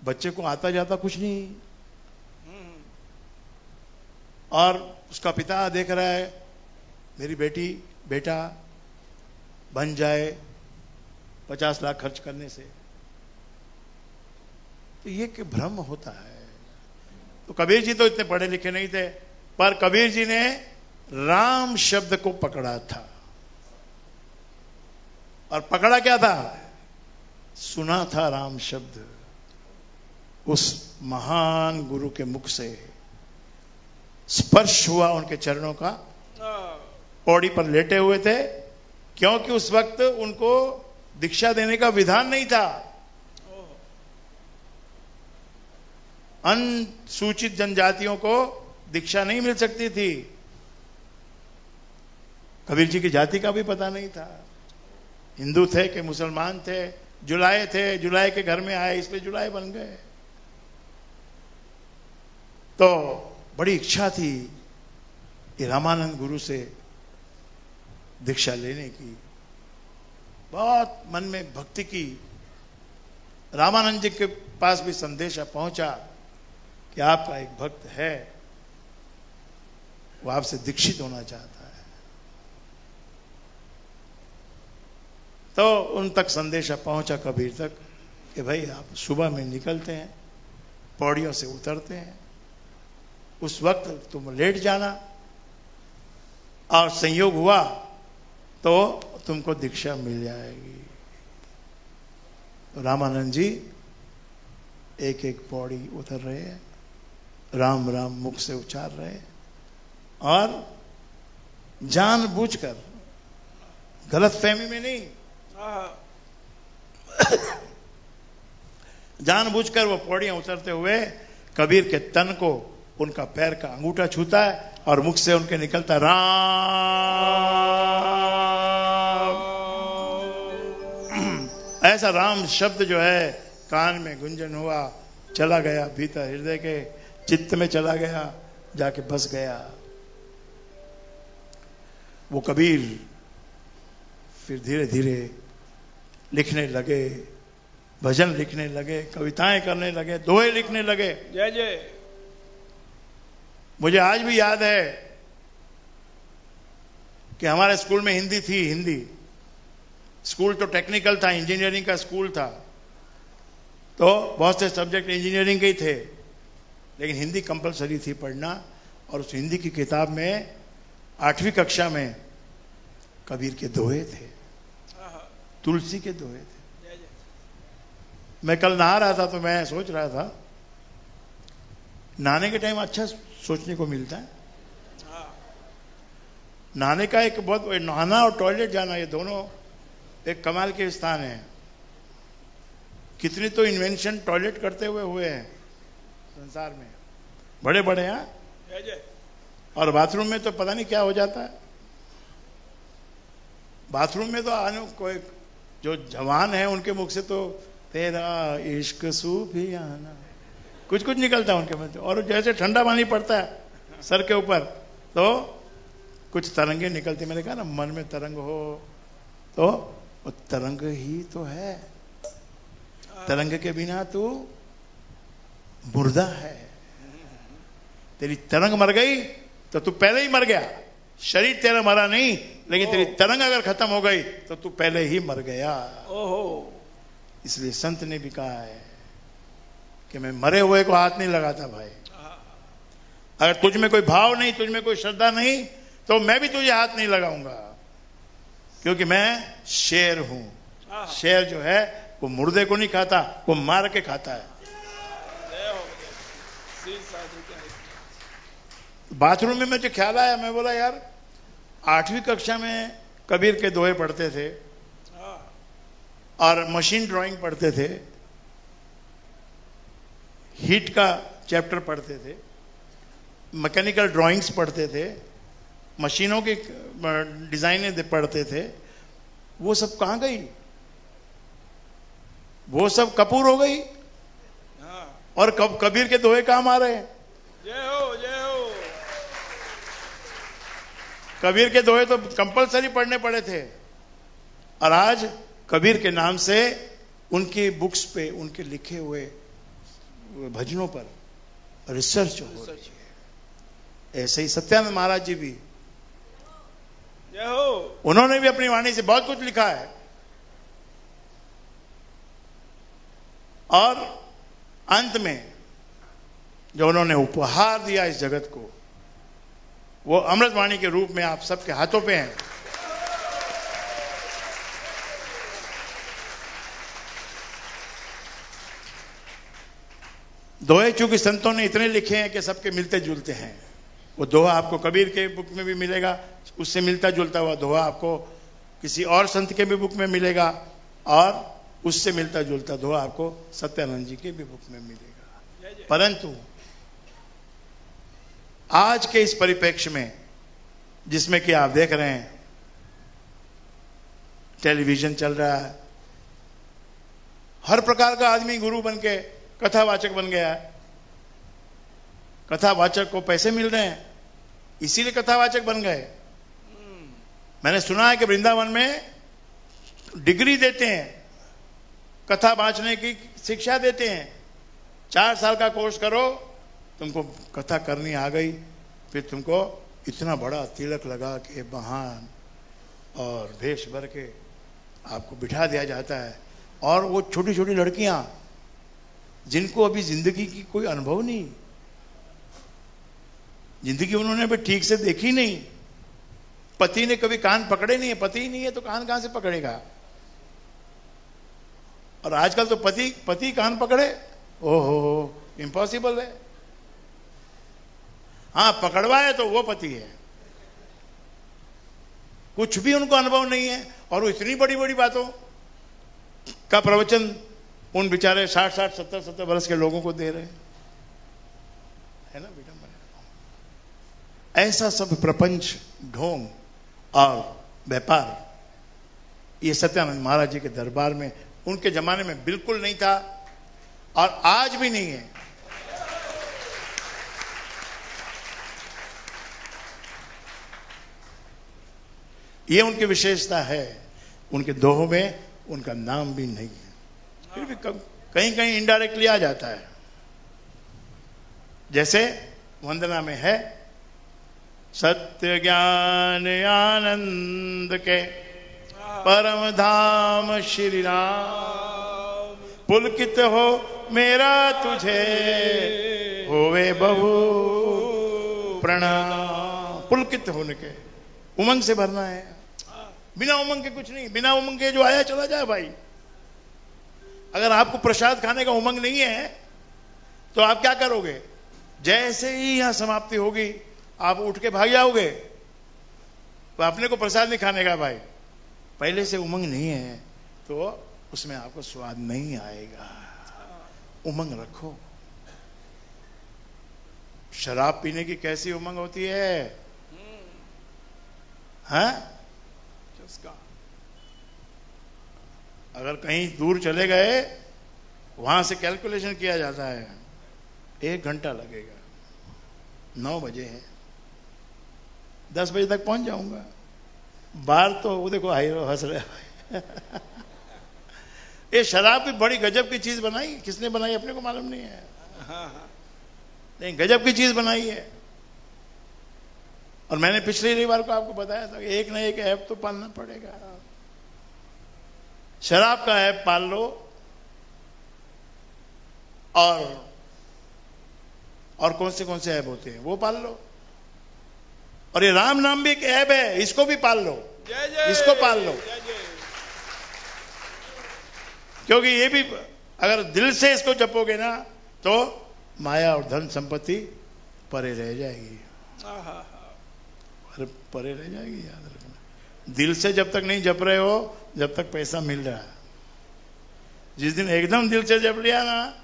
बच्चे को आता जाता कुछ नहीं, और उसका पिता देख रहा है मेरी बेटा बन जाए 50 लाख खर्च करने से। तो ये कि भ्रम होता है। तो कबीर जी तो इतने पढ़े लिखे नहीं थे, पर कबीर जी ने राम शब्द को पकड़ा था। और पकड़ा क्या था? सुना था राम शब्द उस महान गुरु के मुख से, स्पर्श हुआ उनके चरणों का। पौड़ी पर लेटे हुए थे, क्योंकि उस वक्त उनको दीक्षा देने का विधान नहीं था। अनुसूचित जनजातियों को दीक्षा नहीं मिल सकती थी। कबीर जी की जाति का भी पता नहीं था, हिंदू थे कि मुसलमान थे, जुलाए थे, जुलाए के घर में आए इसलिए जुलाए बन गए। तो बड़ी इच्छा थी कि रामानंद गुरु से दीक्षा लेने की, बहुत मन में भक्ति की। रामानंद जी के पास भी संदेशा पहुंचा कि आपका एक भक्त है, वो आपसे दीक्षित होना चाहता है। तो उन तक संदेशा पहुंचा कबीर तक कि भाई आप सुबह में निकलते हैं, पौड़ियों से उतरते हैं, उस वक्त तुम लेट जाना, और संयोग हुआ तो तुमको दीक्षा मिल जाएगी। तो रामानंद जी एक एक पौड़ी उतर रहे हैं, राम राम मुख से उच्चार रहे हैं, और जानबूझकर, गलत फहमी में नहीं, जानबूझकर वो पौड़ियां उतरते हुए कबीर के तन को उनका पैर का अंगूठा छूता है और मुख से उनके निकलता राम। ऐसा राम शब्द जो है कान में गुंजन हुआ, चला गया भीतर हृदय के, चित्त में चला गया, जाके बस गया। वो कबीर फिर धीरे धीरे लिखने लगे, भजन लिखने लगे, कविताएं करने लगे, दोहे लिखने लगे। जय जय। मुझे आज भी याद है कि हमारे स्कूल में हिंदी थी। हिंदी स्कूल तो टेक्निकल था, इंजीनियरिंग का स्कूल था, तो बहुत से सब्जेक्ट इंजीनियरिंग के ही थे, लेकिन हिंदी कंपलसरी थी पढ़ना। और उस हिंदी की किताब में 8वीं कक्षा में कबीर के दोहे थे, तुलसी के दोहे थे। मैं कल नहा रहा था तो मैं सोच रहा था, नहाने के टाइम अच्छा सोचने को मिलता है। नहाने का एक बहुत, नहाना और टॉयलेट जाना, ये दोनों एक कमाल के स्थान है। कितनी तो इन्वेंशन टॉयलेट करते हुए हैं संसार में, बड़े बड़े हैं। और बाथरूम में तो पता नहीं क्या हो जाता है। बाथरूम में तो आने कोई जो जवान है उनके मुख से तो तेरा इश्क सूफियाना कुछ कुछ निकलता है उनके मुंह से, और जैसे ठंडा पानी पड़ता है सर के ऊपर तो कुछ तरंगे निकलती। मैंने कहा ना, मन में तरंग हो तो वो तरंग ही तो है, तरंग के बिना तू मुर्दा है। तेरी तरंग मर गई तो तू पहले ही मर गया। शरीर तेरा मरा नहीं, लेकिन तेरी तरंग अगर खत्म हो गई तो तू पहले ही मर गया। ओहो। इसलिए संत ने भी कहा है कि मैं मरे हुए को हाथ नहीं लगाता भाई। अगर तुझ में कोई भाव नहीं, तुझ में कोई श्रद्धा नहीं, तो मैं भी तुझे हाथ नहीं लगाऊंगा, क्योंकि मैं शेर हूं। शेर जो है वो मुर्दे को नहीं खाता, वो मार के खाता है। बाथरूम में मुझे ख्याल आया, मैं बोला यार 8वीं कक्षा में कबीर के दोहे पढ़ते थे और मशीन ड्राइंग पढ़ते थे, हीट का चैप्टर पढ़ते थे, मैकेनिकल ड्राइंग्स पढ़ते थे, मशीनों की डिजाइनें पढ़ते थे। वो सब कहां गई? वो सब कपूर हो गई। और कबीर के दोहे काम आ रहे हैं। जय हो, जय हो। कबीर के दोहे तो कंपलसरी पढ़ने पड़े थे, और आज कबीर के नाम से उनकी बुक्स पे, उनके लिखे हुए भजनों पर रिसर्च हो रही है। ऐसे ही सत्यानंद महाराज जी भी, जय हो, उन्होंने भी अपनी वाणी से बहुत कुछ लिखा है। और अंत में जो उन्होंने उपहार दिया इस जगत को, वो अमृतवाणी के रूप में आप सबके हाथों पे है। दोहे चूंकि संतों ने इतने लिखे हैं कि सबके मिलते जुलते हैं। वो दोहा आपको कबीर के बुक में भी मिलेगा, उससे मिलता जुलता हुआ दोहा आपको किसी और संत के भी बुक में मिलेगा, और उससे मिलता जुलता दोहा आपको सत्यानंद जी के भी बुक में मिलेगा। परंतु आज के इस परिप्रेक्ष्य में जिसमें कि आप देख रहे हैं टेलीविजन चल रहा है, हर प्रकार का आदमी गुरु बन के कथावाचक बन गया है। कथावाचक को पैसे मिल रहे हैं, इसीलिए कथावाचक बन गए। मैंने सुना है कि वृंदावन में डिग्री देते हैं, कथा बांचने की शिक्षा देते हैं। 4 साल का कोर्स करो, तुमको कथा करनी आ गई, फिर तुमको इतना बड़ा तिलक लगा के बहान और भेष भर के आपको बिठा दिया जाता है। और वो छोटी छोटी लड़कियां जिनको अभी जिंदगी की कोई अनुभव नहीं, जिंदगी उन्होंने अभी ठीक से देखी नहीं, पति ने कभी कान पकड़े नहीं है, पति ही नहीं है तो कान कहां से पकड़ेगा। और आजकल तो पति कान पकड़े, ओहो इम्पॉसिबल है। हां पकड़वाए तो वो पति है, कुछ भी उनको अनुभव नहीं है। और वो इतनी बड़ी बड़ी बातों का प्रवचन उन बेचारे 60-60, 70-70 वर्ष के लोगों को दे रहे हैं, है ना बेटा। ऐसा सब प्रपंच, ढोंग और व्यापार ये सत्यानंद महाराज जी के दरबार में उनके जमाने में बिल्कुल नहीं था और आज भी नहीं है। ये उनकी विशेषता है। उनके दोहों में उनका नाम भी नहीं है, फिर भी कहीं कहीं इनडायरेक्टली आ जाता है। जैसे वंदना में है, सत्य ज्ञान आनंद के परम धाम श्री राम, पुलकित हो मेरा तुझे होवे बहु प्रणाम। पुलकित होने के, उमंग से भरना है, बिना उमंग के कुछ नहीं। बिना उमंग के जो आया चला जाए भाई। अगर आपको प्रसाद खाने का उमंग नहीं है तो आप क्या करोगे? जैसे ही यहां समाप्ति होगी आप उठ के भाग जाओगे, तो अपने को प्रसाद नहीं खाने का भाई। पहले से उमंग नहीं है तो उसमें आपको स्वाद नहीं आएगा। उमंग रखो। शराब पीने की कैसी उमंग होती है, हाँ? अगर कहीं दूर चले गए, वहां से कैलकुलेशन किया जाता है, 1 घंटा लगेगा। 9 बजे है, 10 बजे तक पहुंच जाऊंगा। बाहर तो वो देखो हाईरो हंस रहे। ये शराब भी बड़ी गजब की चीज बनाई, किसने बनाई अपने को मालूम नहीं है, नहीं गजब की चीज बनाई है। और मैंने पिछले रविवार को आपको बताया था कि एक ना एक ऐप तो पालना पड़ेगा। शराब का ऐप पाल लो और कौन से ऐप होते हैं वो पाल लो। और ये राम नाम भी एक ऐप है, इसको भी पाल लो, इसको पाल लो। क्योंकि ये भी अगर दिल से इसको जपोगे ना तो माया और धन संपत्ति परे रह जाएगी, परे रह जाएगी। याद रखना, दिल से जब तक नहीं जप रहे हो जब तक पैसा मिल रहा है। जिस दिन एकदम दिल से जप लिया ना,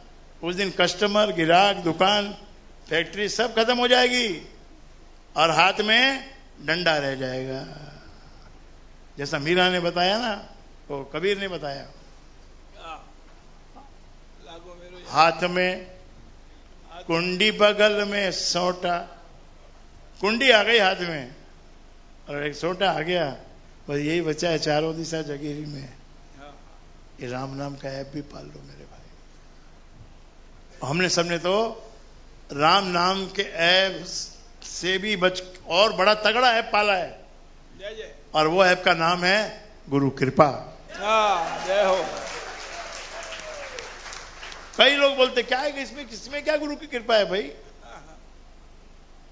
उस दिन कस्टमर, गिराक, दुकान, फैक्ट्री सब खत्म हो जाएगी और हाथ में डंडा रह जाएगा। जैसा मीरा ने बताया ना, वो कबीर ने बताया, हाथ में कुंडी, बगल में सोटा। कुंडी आ गई हाथ में और एक सोटा आ गया, बस यही बचा है चारों दिशा जगीरी में। ये राम नाम का ऐप भी पाल लो मेरे भाई। हमने सबने तो राम नाम के ऐप से भी और बड़ा तगड़ा ऐप पाला है, और वो ऐप का नाम है गुरु कृपा। जय हो। कई लोग बोलते क्या है कि इसमें क्या गुरु की कृपा है भाई?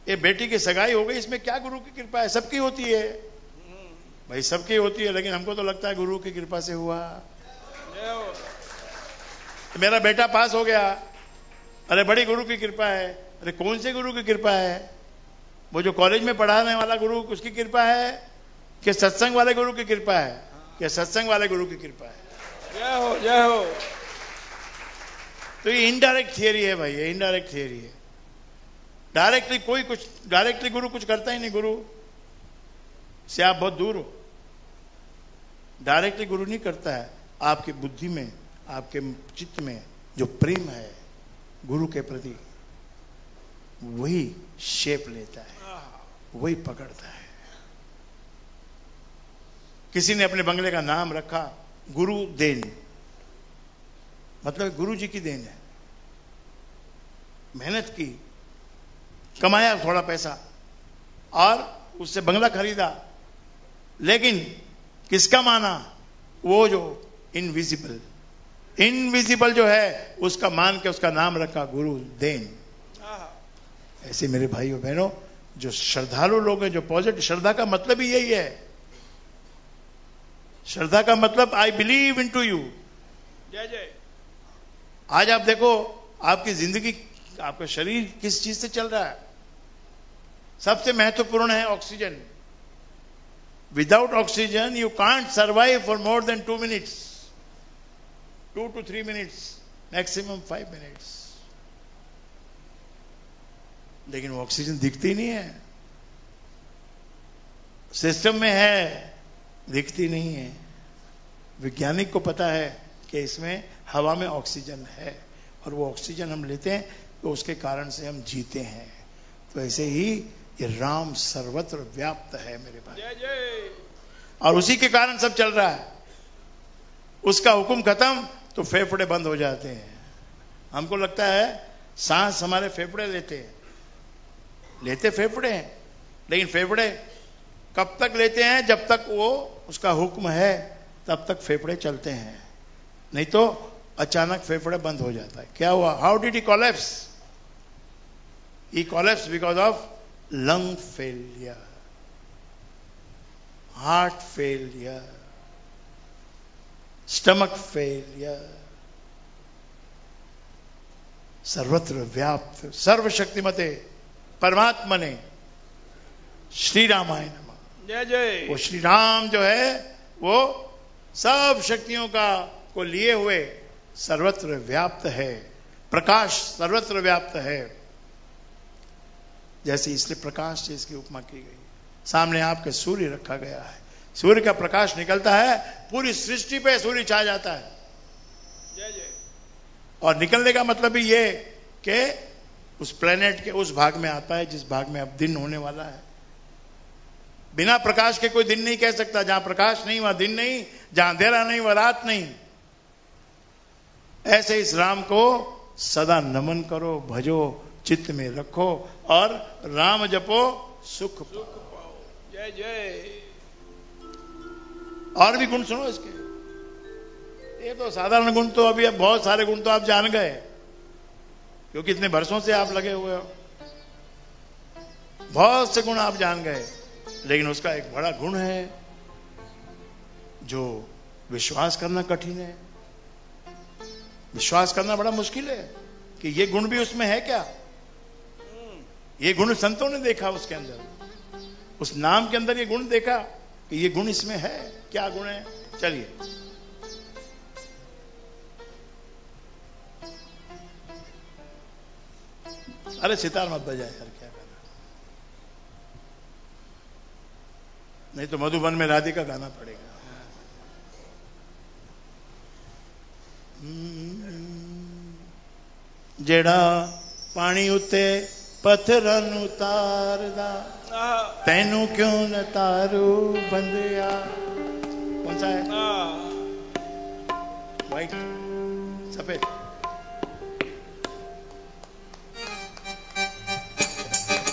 ये बेटी की सगाई हो गई, इसमें क्या गुरु की कृपा है? सबकी होती है भाई, सबकी होती है, लेकिन हमको तो लगता है गुरु की कृपा से हुआ। मेरा बेटा पास हो गया, अरे बड़ी गुरु की कृपा है। अरे कौन से गुरु की कृपा है? वो जो कॉलेज में पढ़ाने वाला गुरु, उसकी कृपा है कि सत्संग वाले गुरु की कृपा है? कि सत्संग वाले गुरु की कृपा है। जय हो, जय हो। तो ये इनडायरेक्ट थियरी है भाई, ये इनडायरेक्ट थियरी है। डायरेक्टली गुरु कुछ करता ही नहीं, गुरु से आप बहुत दूर हो। डायरेक्टली गुरु नहीं करता है, आपकी बुद्धि में, आपके चित्त में जो प्रेम है गुरु के प्रति, वही शेप लेता है, वही पकड़ता है। किसी ने अपने बंगले का नाम रखा गुरु देन, मतलब गुरु जी की देन है। मेहनत की, कमाया थोड़ा पैसा और उससे बंगला खरीदा, लेकिन किसका माना? वो जो इनविजिबल जो है उसका मान के उसका नाम रखा गुरु देन। ऐसे मेरे भाइयों बहनों, जो श्रद्धालु लोग हैं, जो पॉजिटिव, श्रद्धा का मतलब ही यही है। श्रद्धा का मतलब I believe in to you. जय जय। आज आप देखो, आपकी जिंदगी, आपका शरीर किस चीज से चल रहा है? सबसे महत्वपूर्ण है oxygen. Without oxygen you can't survive for more than 2 minutes, 2 to 3 minutes, maximum 5 minutes। लेकिन वो ऑक्सीजन दिखती नहीं है, सिस्टम में है, दिखती नहीं है। वैज्ञानिक को पता है कि इसमें हवा में ऑक्सीजन है, और वो ऑक्सीजन हम लेते हैं तो उसके कारण से हम जीते हैं। तो ऐसे ही ये राम सर्वत्र व्याप्त है मेरे भाई, जय जय। और उसी के कारण सब चल रहा है। उसका हुक्म खत्म तो फेफड़े बंद हो जाते हैं। हमको लगता है सांस हमारे फेफड़े लेते फेफड़े हैं, लेकिन फेफड़े कब तक लेते हैं? जब तक वो उसका हुक्म है तब तक फेफड़े चलते हैं, नहीं तो अचानक फेफड़े बंद हो जाता है। क्या हुआ? How did he collapse? He collapse because of lung failure, heart failure, stomach failure. सर्वत्र व्याप्त सर्वशक्तिमते परमात्मने श्री रामाय नमः। जय जय। वो श्री राम जो है वो सब शक्तियों को लिए हुए सर्वत्र व्याप्त है, प्रकाश सर्वत्र व्याप्त है। जैसे इसलिए प्रकाश से इसकी उपमा की गई। सामने आपके सूर्य रखा गया है, सूर्य का प्रकाश निकलता है, पूरी सृष्टि पे सूर्य छा जाता है। जय जय। और निकलने का मतलब भी ये कि उस प्लेनेट के उस भाग में आता है जिस भाग में अब दिन होने वाला है। बिना प्रकाश के कोई दिन नहीं कह सकता। जहां प्रकाश नहीं वहां दिन नहीं, जहां अंधेरा नहीं वहां रात नहीं। ऐसे इस राम को सदा नमन करो, भजो, चित्त में रखो और राम जपो, सुख पाओ। जय जय। और भी गुण सुनो इसके। ये तो साधारण गुण तो अभी, अब बहुत सारे गुण तो आप जान गए, क्योंकि इतने वर्षों से आप लगे हुए हो। बहुत से गुण आप जान गए, लेकिन उसका एक बड़ा गुण है जो विश्वास करना कठिन है। विश्वास करना बड़ा मुश्किल है कि ये गुण भी उसमें है क्या। ये गुण संतों ने देखा उसके अंदर, उस नाम के अंदर ये गुण देखा कि ये गुण इसमें है। क्या गुण है? चलिए, अरे सितार मत बजाए यार, क्या कर रहा, नहीं तो मधुबन में राधिका गाना पड़ेगा। जेड़ा पानी उते पत्थरन उतारदा, तैनू क्यों न तारू बंदिया। कौन सा है? व्हाइट, सफेद।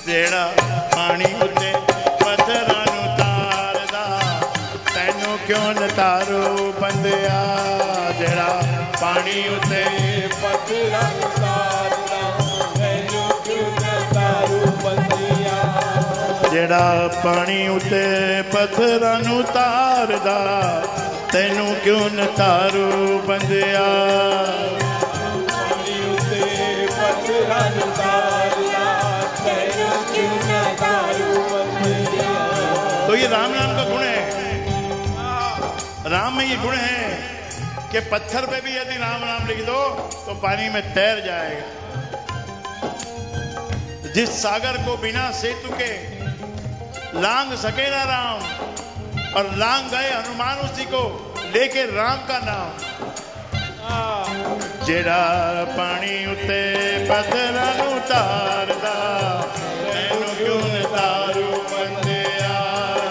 जेड़ा पानी उते पत्थरन उतारदा, तैनू क्यों न तारू बंदिया। जेड़ा पानी उते पत्थरन उतारदा, तैनू क्यों न तारू बंदिया। जेड़ा पानी उते पत्थरां नूं तारदा, तैनू क्यों न तारू बंदिया। पानी उते पत्थरां नूं तारदा, तैनू क्यों न तारू बंदिया। तो ये राम नाम का गुण है, राम में ये गुण है कि पत्थर पे भी यदि राम नाम लिख दो तो पानी में तैर जाएगा। जिस सागर को बिना सेतु के लांग सके ना राम, और लांग गए हनुमान उसी को लेके राम का नाम। जेड़ा पानी उते पत्थरां नूं तारदा, तैनूं क्यों न तारू बंदिया।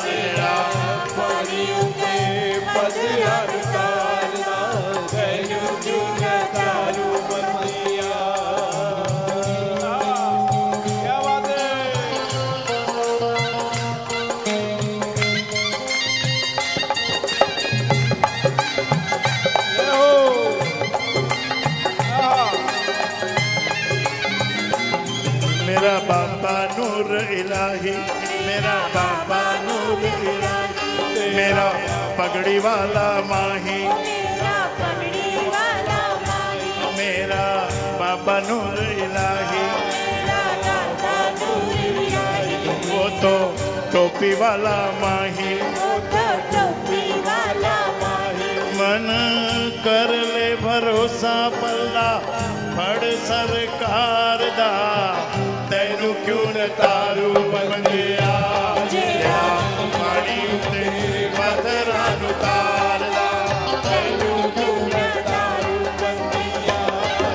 जेड़ा पानी उते पत्थरां नूं तारदा, तैनूं क्यों न तारू बंदिया। क्या बात है। मेरा बाबा नूर इलाही, मेरा बाबा नूर इलाही, मेरा पगड़ी वाला माही, मेरा बाबा नूर इलाही, वो तो टोपी वाला माही। मन कर ले भरोसा पल्ला फड़ सरकार दा, तैनू क्यों न तारू बंदिया। जेड़ा पानी उते पत्थरां नूं तारदा, तैनू क्यों न तारू बंदिया।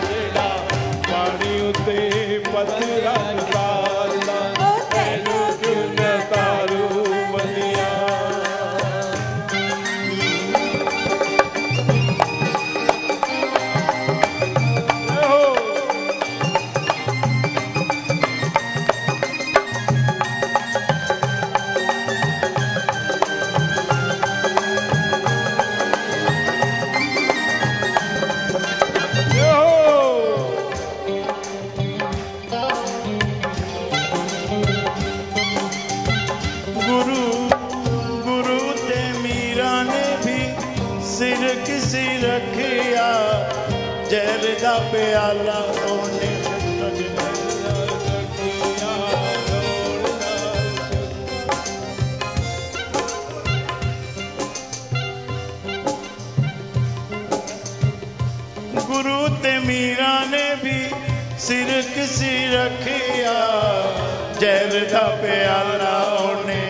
जेड़ा पानी उते पत्थरां नूं तारदा, तैनू क्यों न तारू बंदिया। गुरु ते मीरा ने भी सिर किसी रखिया, जहर दा प्याला ओने गुरु ते मीरा ने भी सिर किसी रखिया, जहर दा प्याला ओने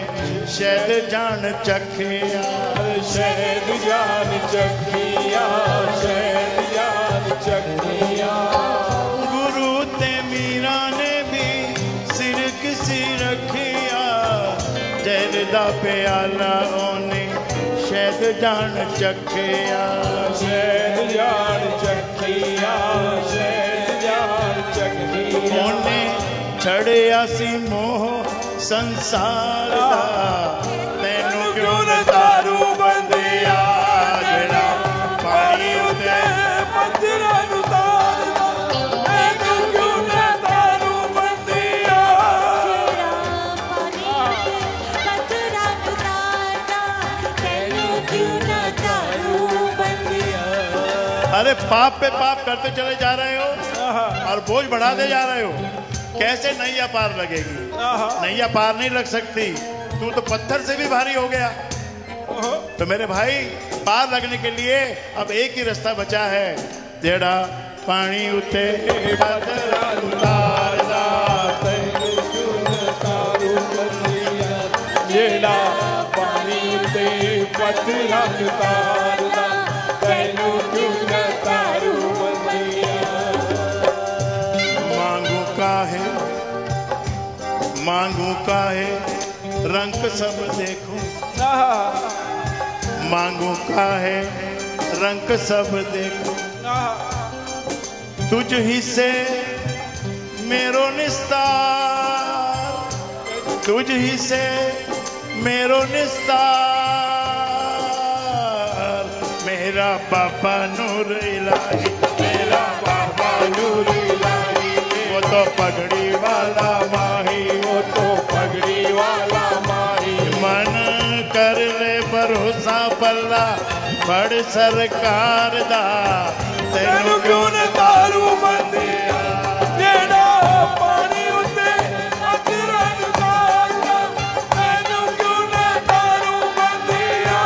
शहद जान चखिया। शहद जान चखिया, शहद जान चखिया। गुरु ते मीरा ने भी सिर किसी रखिया, जहर दा प्याला ओने शहद जान चखिया। शहद जान चखिया, शहद जान चखिया। ओने छड़िया सी मोह संसार दा, तैनू क्यों न तारू बंदिया। जेड़ा पानी उते पत्थरां नूं तारदा, तैनू क्यों न तारू बंदिया। अरे पाप पे पाप करते चले जा रहे हो और बोझ बढ़ाते जा रहे हो, कैसे नैया पार लगेगी। नैया पार नहीं लग सकती, तू तो पत्थर से भी भारी हो गया। तो मेरे भाई पार लगने के लिए अब एक ही रास्ता बचा है। जेड़ा पानी उते पत्थरां नूं तारदा, तैनू क्यों न तारू बंदिया। जेड़ा पानी उते पत्थरां नूं तारदा, तैनू क्यों न तारू बंदिया। मांगू काहे रंग सब देखूं, मांगू काहे रंग सब देखूं। तुझ ही से मेरो निस्तार, तुझ ही से मेरो निस्तार। मेरा बाबा नूर इलाही, मेरा बाबा नूर इलाही, वो तो पगड़ी वाला माही, वो तो पगड़ी वाला माही। मन कर ले भरोसा पल्ला बड़ सरकार दा, तैनू क्यों न तारू बंदिया। जेड़ा पानी उते पत्थरां नूं तारदा, तैनू क्यों न तारू बंदिया।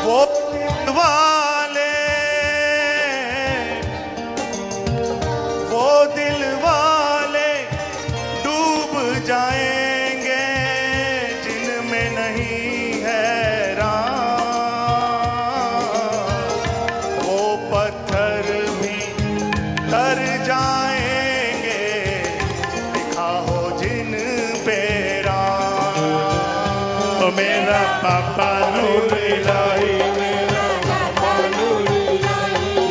वो वाले, वो दिल वाले डूब जाएंगे जिनमें नहीं है राम। वो पत्थर भी तर जाएंगे लिखा हो जिन पे राम। तो मेरा पापा नूर इलाही,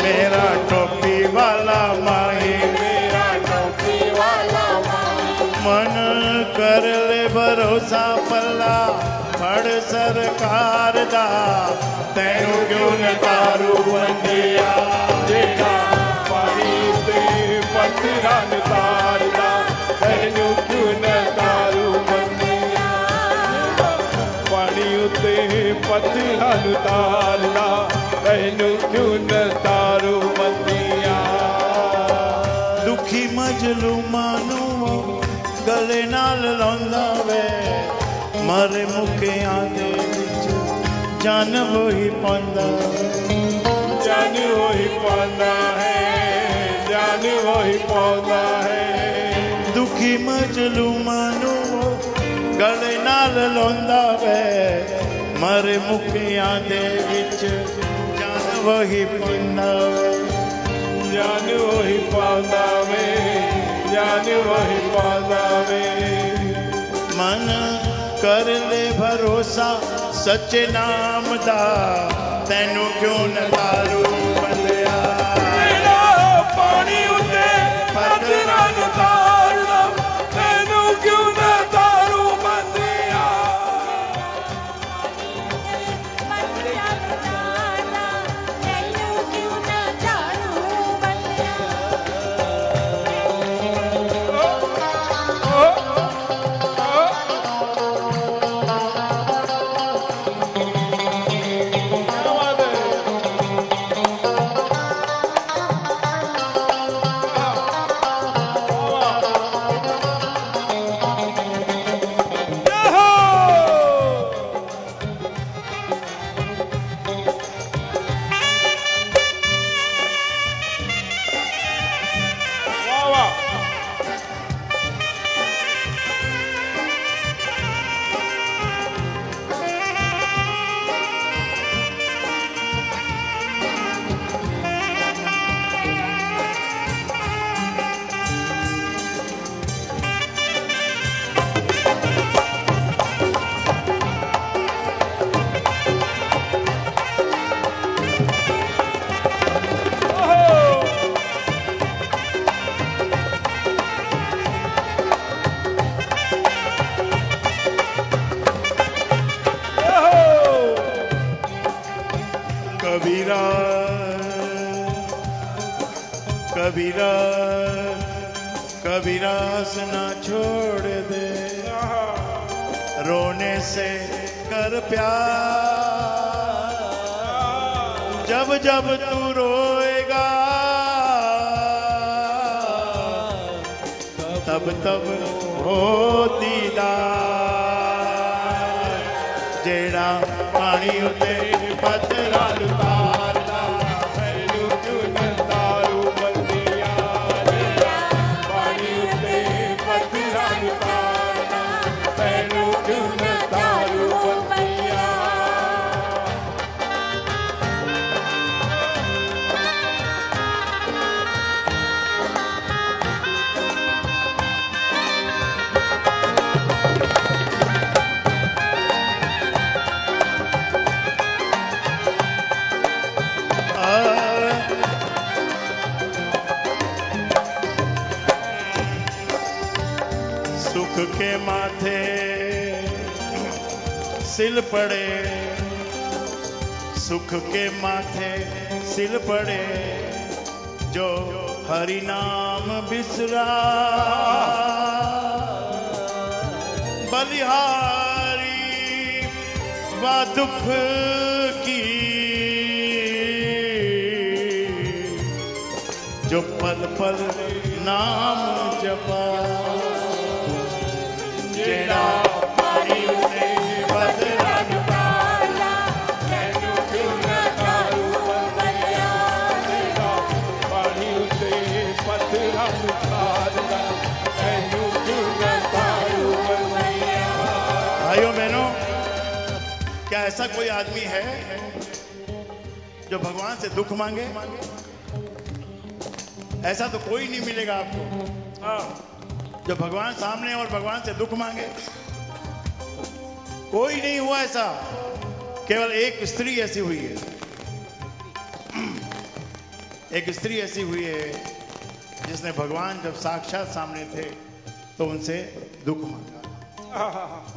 मेरा टोपी वाला माही, मन कर ले भरोसा पल्ला फड़ सरकार दा, तैनू क्यों न तारू बंदिया। जेड़ा पानी ते पत्थरां नूं तारदा, तैनू क्यों न तारू बंदिया। पानी उत्ते पत्थरां नूं तारदा, तैनू क्यों न तारू बंदिया। दुखी मजलूमां नूं गले नाल लांदा वे, मरे मुकियां दे विच जान वही पांदा। जान वही पांदा है, जान वही पांदा है। दुखी मजलूमां नूं गले नाल लांदा वे, मरे मुकियां दे विच जान वही पांदा वे। जान वही पांदा वे, जान वही पांदा वे। मन कर ले भरोसा सच्चे नाम दा, तैनू क्यों न तारू बंदिया। मेरा पानी उत्ते पत्थरां नूं तारदा, तैनू क्यों न तारू बंदिया। कबीरा कबीरा कबीरा हंसना छोड़ दे, रोने से कर प्यार। जब जब तू रोएगा तब तब हो दीदार। जेड़ा पानी उते पत्थरां नूं तारदा, तैनू क्यों न तारू बंदिया। जेड़ा पानी उत्ते पत्थरां नूं तारदा, तैनू क्यों न तारू बंदिया। सुख के माथे सिल पड़े, सुख के माथे सिल पड़े, जो हरि नाम बिसरा। बलिहारी वा दुख की, जो पल पल नाम जपा। जेड़ा पानी उते पत्थरां नूं तारदा, तैनू क्यों ऐसा कोई आदमी है जो भगवान से दुख मांगे? ऐसा तो कोई नहीं मिलेगा आपको जो भगवान सामने और भगवान से दुख मांगे। कोई नहीं हुआ ऐसा। केवल एक स्त्री ऐसी हुई है, एक स्त्री ऐसी हुई है जिसने भगवान जब साक्षात सामने थे तो उनसे दुख मांगा।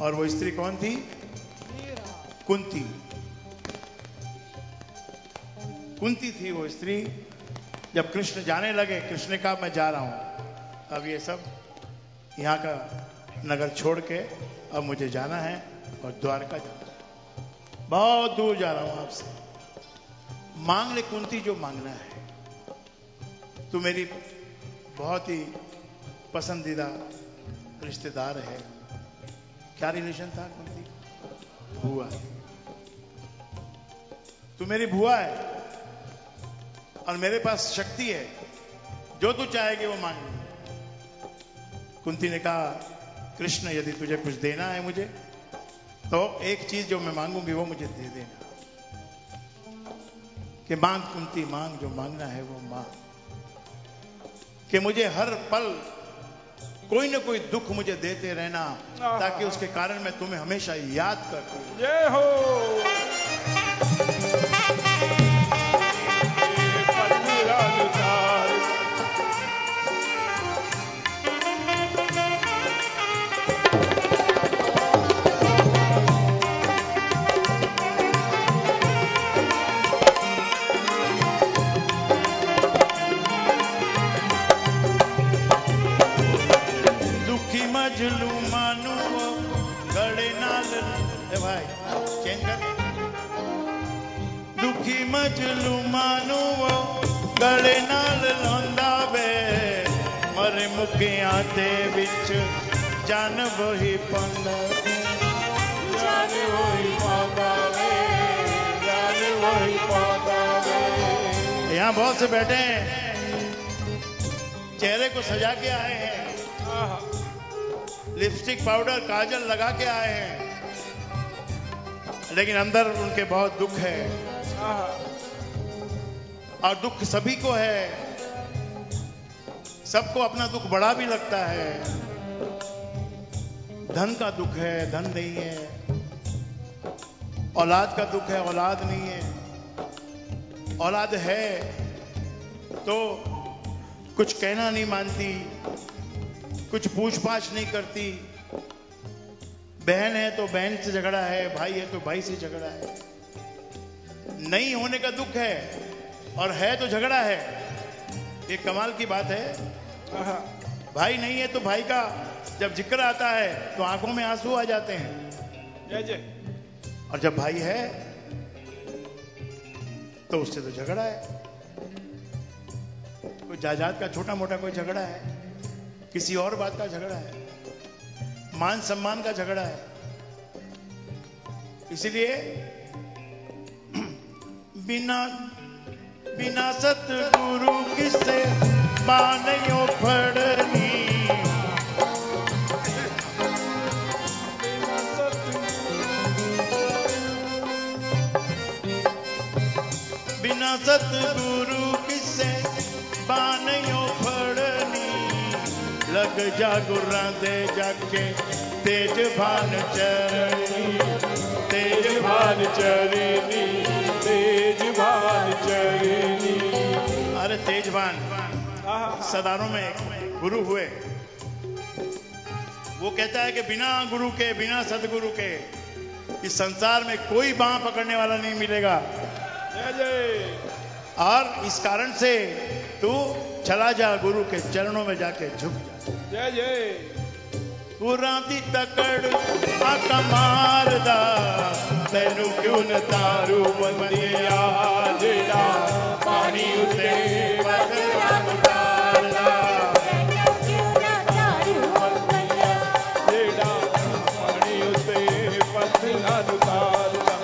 और वो स्त्री कौन थी? कुंती। कुंती थी वो स्त्री। जब कृष्ण जाने लगे, कृष्ण ने कहा मैं जा रहा हूं, अब ये सब यहाँ का नगर छोड़ के अब मुझे जाना है और द्वारका जाना है, बहुत दूर जा रहा हूं आपसे। मांग ले कुंती जो मांगना है। तू मेरी बहुत ही पसंदीदा रिश्तेदार है। क्या रिलेशन था कुंती? बुआ। तू मेरी बुआ है और मेरे पास शक्ति है, जो तू चाहेगी वो मांग ले। कुंती ने कहा कृष्ण यदि तुझे कुछ देना है मुझे तो एक चीज जो मैं मांगूंगी वो मुझे दे देना। कि मांग कुंती मांग, जो मांगना है वो मांग। कि मुझे हर पल कोई ना कोई दुख मुझे देते रहना ताकि उसके कारण मैं तुम्हें हमेशा याद करती। जय हो। मजलू मानू गड़े नाल भाई चेंज कर। दुखी मजलू मानू गड़े नाल लौंदा वे मरे मुकियां दे विच जान वही पांदा। जान वही पांदा वे, जान वही पांदा वे। यहाँ बहुत से बैठे हैं, चेहरे को सजा के आए हैं, लिपस्टिक पाउडर काजल लगा के आए हैं, लेकिन अंदर उनके बहुत दुख है। और दुख सभी को है, सबको अपना दुख बड़ा भी लगता है। धन का दुख है, धन नहीं है। औलाद का दुख है, औलाद नहीं है। औलाद है तो कुछ कहना नहीं मानती, कुछ पूछ-पाछ नहीं करती। बहन है तो बहन से झगड़ा है, भाई है तो भाई से झगड़ा है। नहीं होने का दुख है और है तो झगड़ा है। ये कमाल की बात है। भाई नहीं है तो भाई का जब जिक्र आता है तो आंखों में आंसू आ जाते हैं। जय जय। और जब भाई है तो उससे तो झगड़ा है। कोई जायदाद का छोटा मोटा कोई झगड़ा है, किसी और बात का झगड़ा है, मान सम्मान का झगड़ा है। इसलिए बिना सतगुरु किसे बानियों फड़नी। बिना सतगुरु किसे बानियों फड़नी। लग जा गुर्रां दे जाके तेज भान चरनी। तेज भान चरनी, तेज भान चरनी। अरे तेज भान सरदारों में एक गुरु हुए, वो कहता है कि बिना गुरु के, बिना सदगुरु के इस संसार में कोई बांह पकड़ने वाला नहीं मिलेगा। जय जय। और इस कारण से तू चला जा गुरु के चरणों में जाके झुक जा। जय जय। गुरां दी तकड़ आका मारदा, तैनू क्यों न तारू बंदिया। जेड़ा पानी उते पत्थरां उतारदा, जेड़ा पानी उते पत्थरां उतारदा,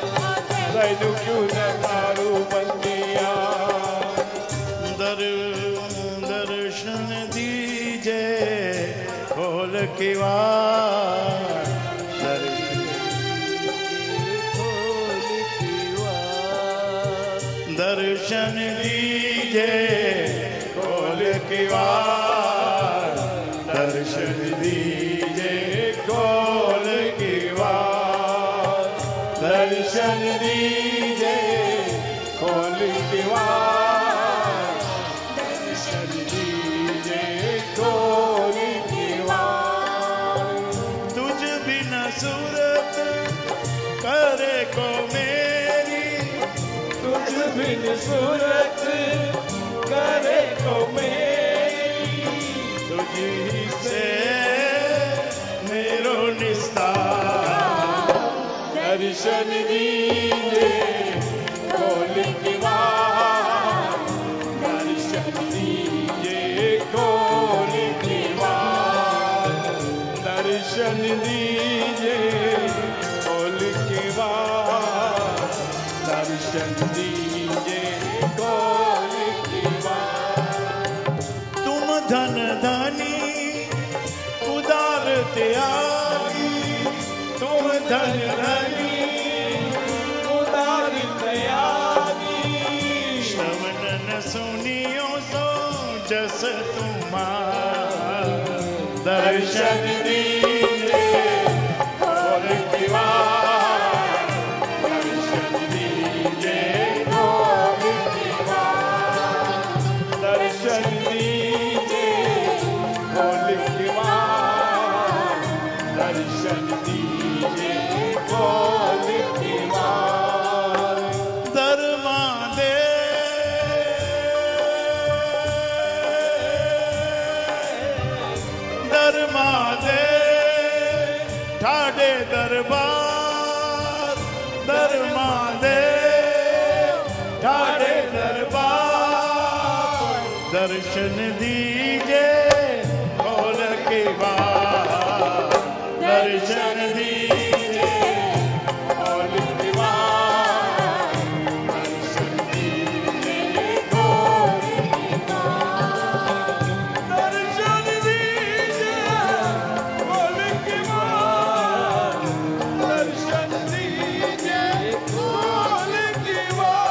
तैनू क्यों न तारू बंदिया। दर्शन दीजे खोल के वार, खोल दर्शन दीजिए खोल के वार, दर्शन दीजिए खोल के वार, दर्शन दीजिए खोल के वार, दर्शन दीजिए खोल के वार। तुझ बिना सूरत करे को मेरी, तुझ बिन सूरत करे को मेरी, तुझी से मेरो निस्तार, दर्शन दीजिए खोल के वार, दर्शन दीजिए खोल के वार, दर्शन दीजिए खोल के वार, दर्शन दीजिए खोल के वार। तुम धन धनी उदार त्यागी, तुम धन धनी उदार त्यागी, श्रवण न सुनियो सो जस तुम्हार, दर्शन दीजिए खोल के वार, दर्शन दीजिए खोल के वार, दर्शन दीजिए खोल के वार, दर्शन दीजिए खोल के वार। दरमा दे दरमा दे ठाडे दरबार, दरमा दे ठाडे दरबार, दर्शन दीजिए खोल के वार, दर्शन दीजिए खोल के वार, दर्शन दीजिए खोल के वार, दर्शन दीजिए खोल के वार, दर्शन दीजिए खोल के वार।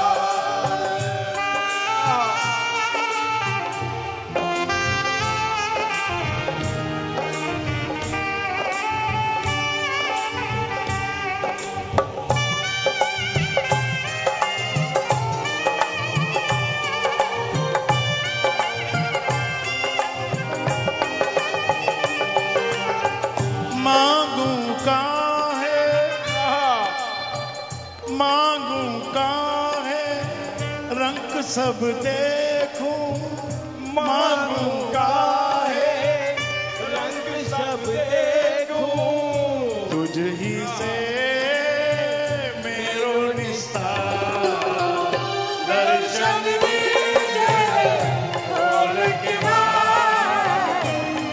मांगू काहे, मांगू काहे रंग सब देखूं, मांगू काहे रंग सब देखूं, तुझ ही से मेरो निस्तार, दर्शन दीजिए खोल के वार,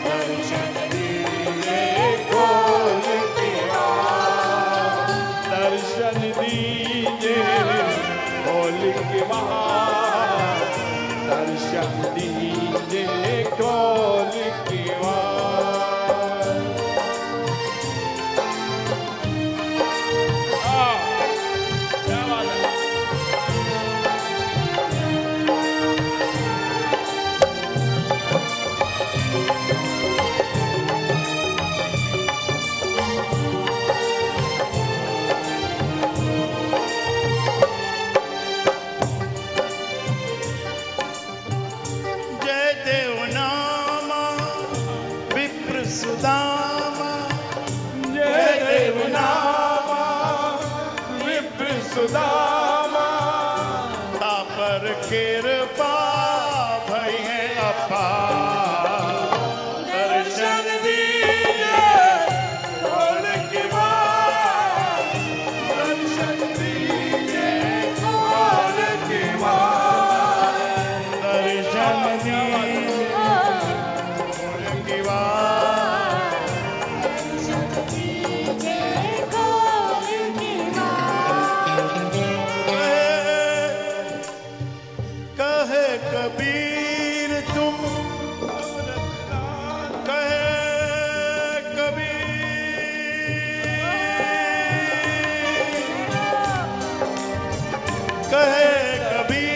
दर्शन दीजिए खोल के वार, दर्शन दीजिए खोल के वार, दर्शन दीजिए खोल के वार। क्या बात है। जय देव नामा विप्र सुदामा, जय देव नामा विप्र सुदामा, तापर कृपा भई है अपार, दर्शन दीजिए खोल के वार, दर्शन दीजिए खोल के वार, दर्शन दीजिए खोल के वार, दर्शन दीजिए खोल के वार। कहे कबीर तुम, कहे कबीर, कहे कबीर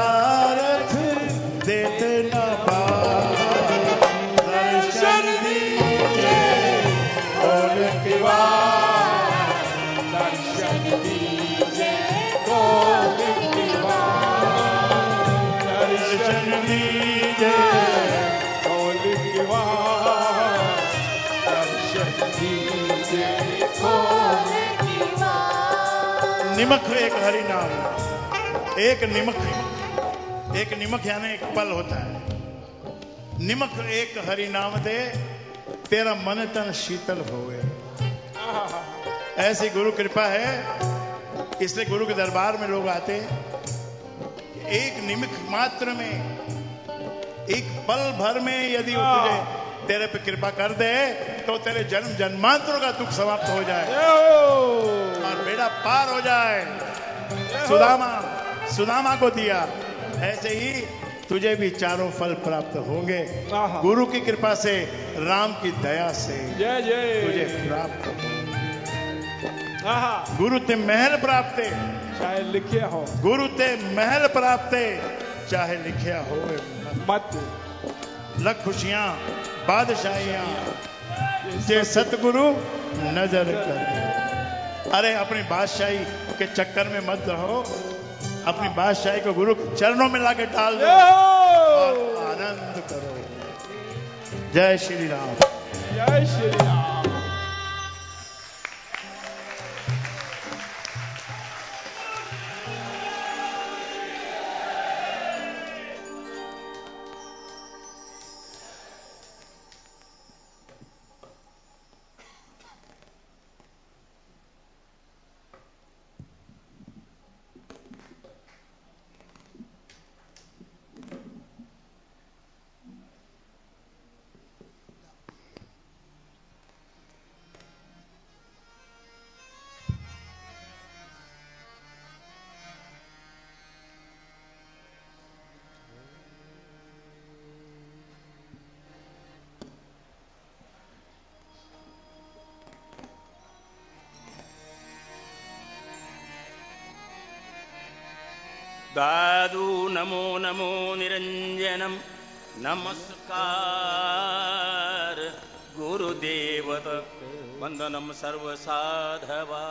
पदार्थ देत न पाए, दर्शन दीजे खोल के वार, दर्शन दीजे खोल के वार, दर्शन दीजे खोल के वार, दर्शन दीजे खोल के वार। निमक एक हरि नाम, एक निमक यानी एक पल होता है। निमक एक हरि नाम दे, तेरा मन तन शीतल होवे। ऐसी गुरु कृपा है, इसलिए गुरु के दरबार में लोग आते। एक निमिष मात्र में, एक पल भर में यदि वो तुझे तेरे पे कृपा कर दे तो तेरे जन्म जन्मांतरों का दुख समाप्त हो जाए और बेड़ा पार हो जाए। सुदामा को दिया, ऐसे ही तुझे भी चारों फल प्राप्त होंगे। गुरु की कृपा से, राम की दया से जय जय तुझे प्राप्त होंगे। गुरु ते महल प्राप्त, चाहे लिखे हो, गुरु ते महल प्राप्त, चाहे लिखिया हो मत। लख खुशियां बादशाहियां जे सतगुरु नजर कर। अरे अपनी बादशाही के चक्कर में मत रहो, अपनी बादशाही को गुरु के चरणों में लाके डाल दो और आनंद करो। जय श्री राम, जय श्री राम। दादु नमो नमो निरंजनम, नमस्कार गुरुदेवत, वंदनम सर्वसाधवा,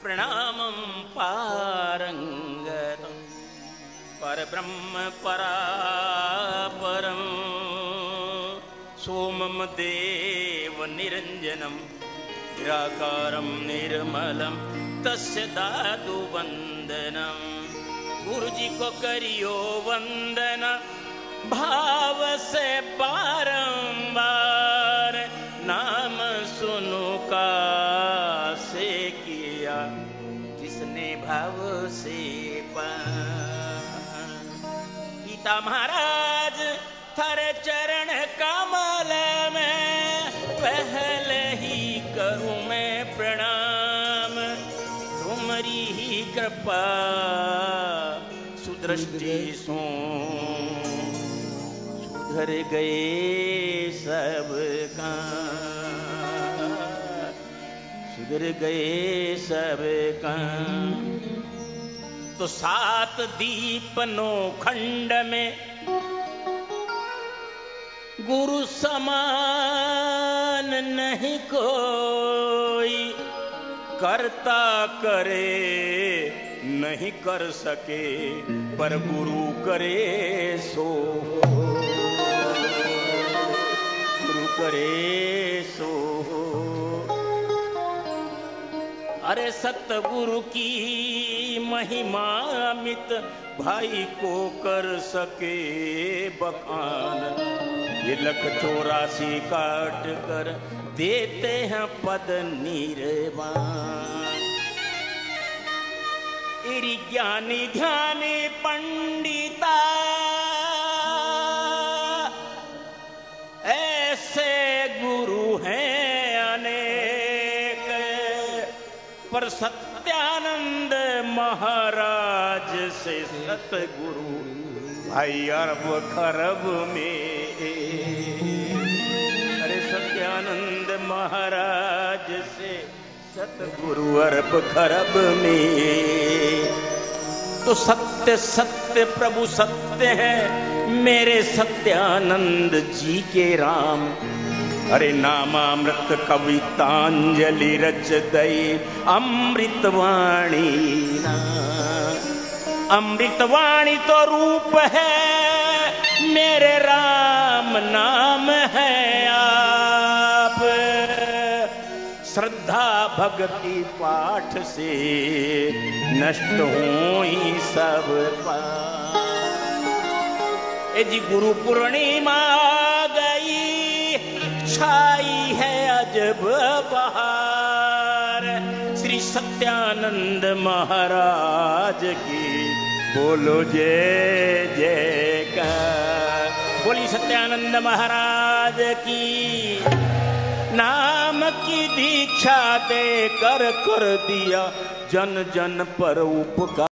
प्रणामं पारंगतम, परब्रह्म परापरम, सोमम देव निरंजनम, निराकारं निर्मलम, तस्य दादु वंदनम। गुरु जी को करियो वंदना, भाव से बारंबार, नाम सुनो का से किया, जिसने भाव से पार। गीता महाराज थारे चरण कमल में पहले ही करूं मैं प्रणाम, तुम्हारी ही कृपा सुदृष्टि सो सुधर गए सब काम, सुधर गए सब काम। तो 7 दीप 9 खंड में गुरु समान नहीं कोई, करता करे नहीं कर सके, पर गुरु करे सो, गुरु करे सो। अरे सतगुरु की महिमा अमित, भाई को कर सके बखान। ये 184 काट कर देते हैं पद निर्वाण। इरी ज्ञानी ध्यानी पंडिता, ऐसे गुरु हैं अनेक, पर सत्यानंद महाराज से सतगुरु भाई अरब खरब में। अरे सत्यानंद महाराज से सतगुरु अरब खरब में। तो सत्य सत्य सत्य प्रभु सत्य है मेरे सत्यानंद जी के राम। अरे नामामृत कवितांजलि रच दई अमृतवाणी ना। अमृतवाणी तो रूप है मेरे राम नाम है आप। श्रद्धा भक्ति पाठ से नष्ट हुई सब पाप। ए जी गुरु पूर्णिमा गई छाई है अजब बहार। श्री सत्यानंद महाराज की बोलो जय जयकार। बोली सत्यानंद महाराज की। नाम की दीक्षा दे कर दिया जन जन पर उपकार।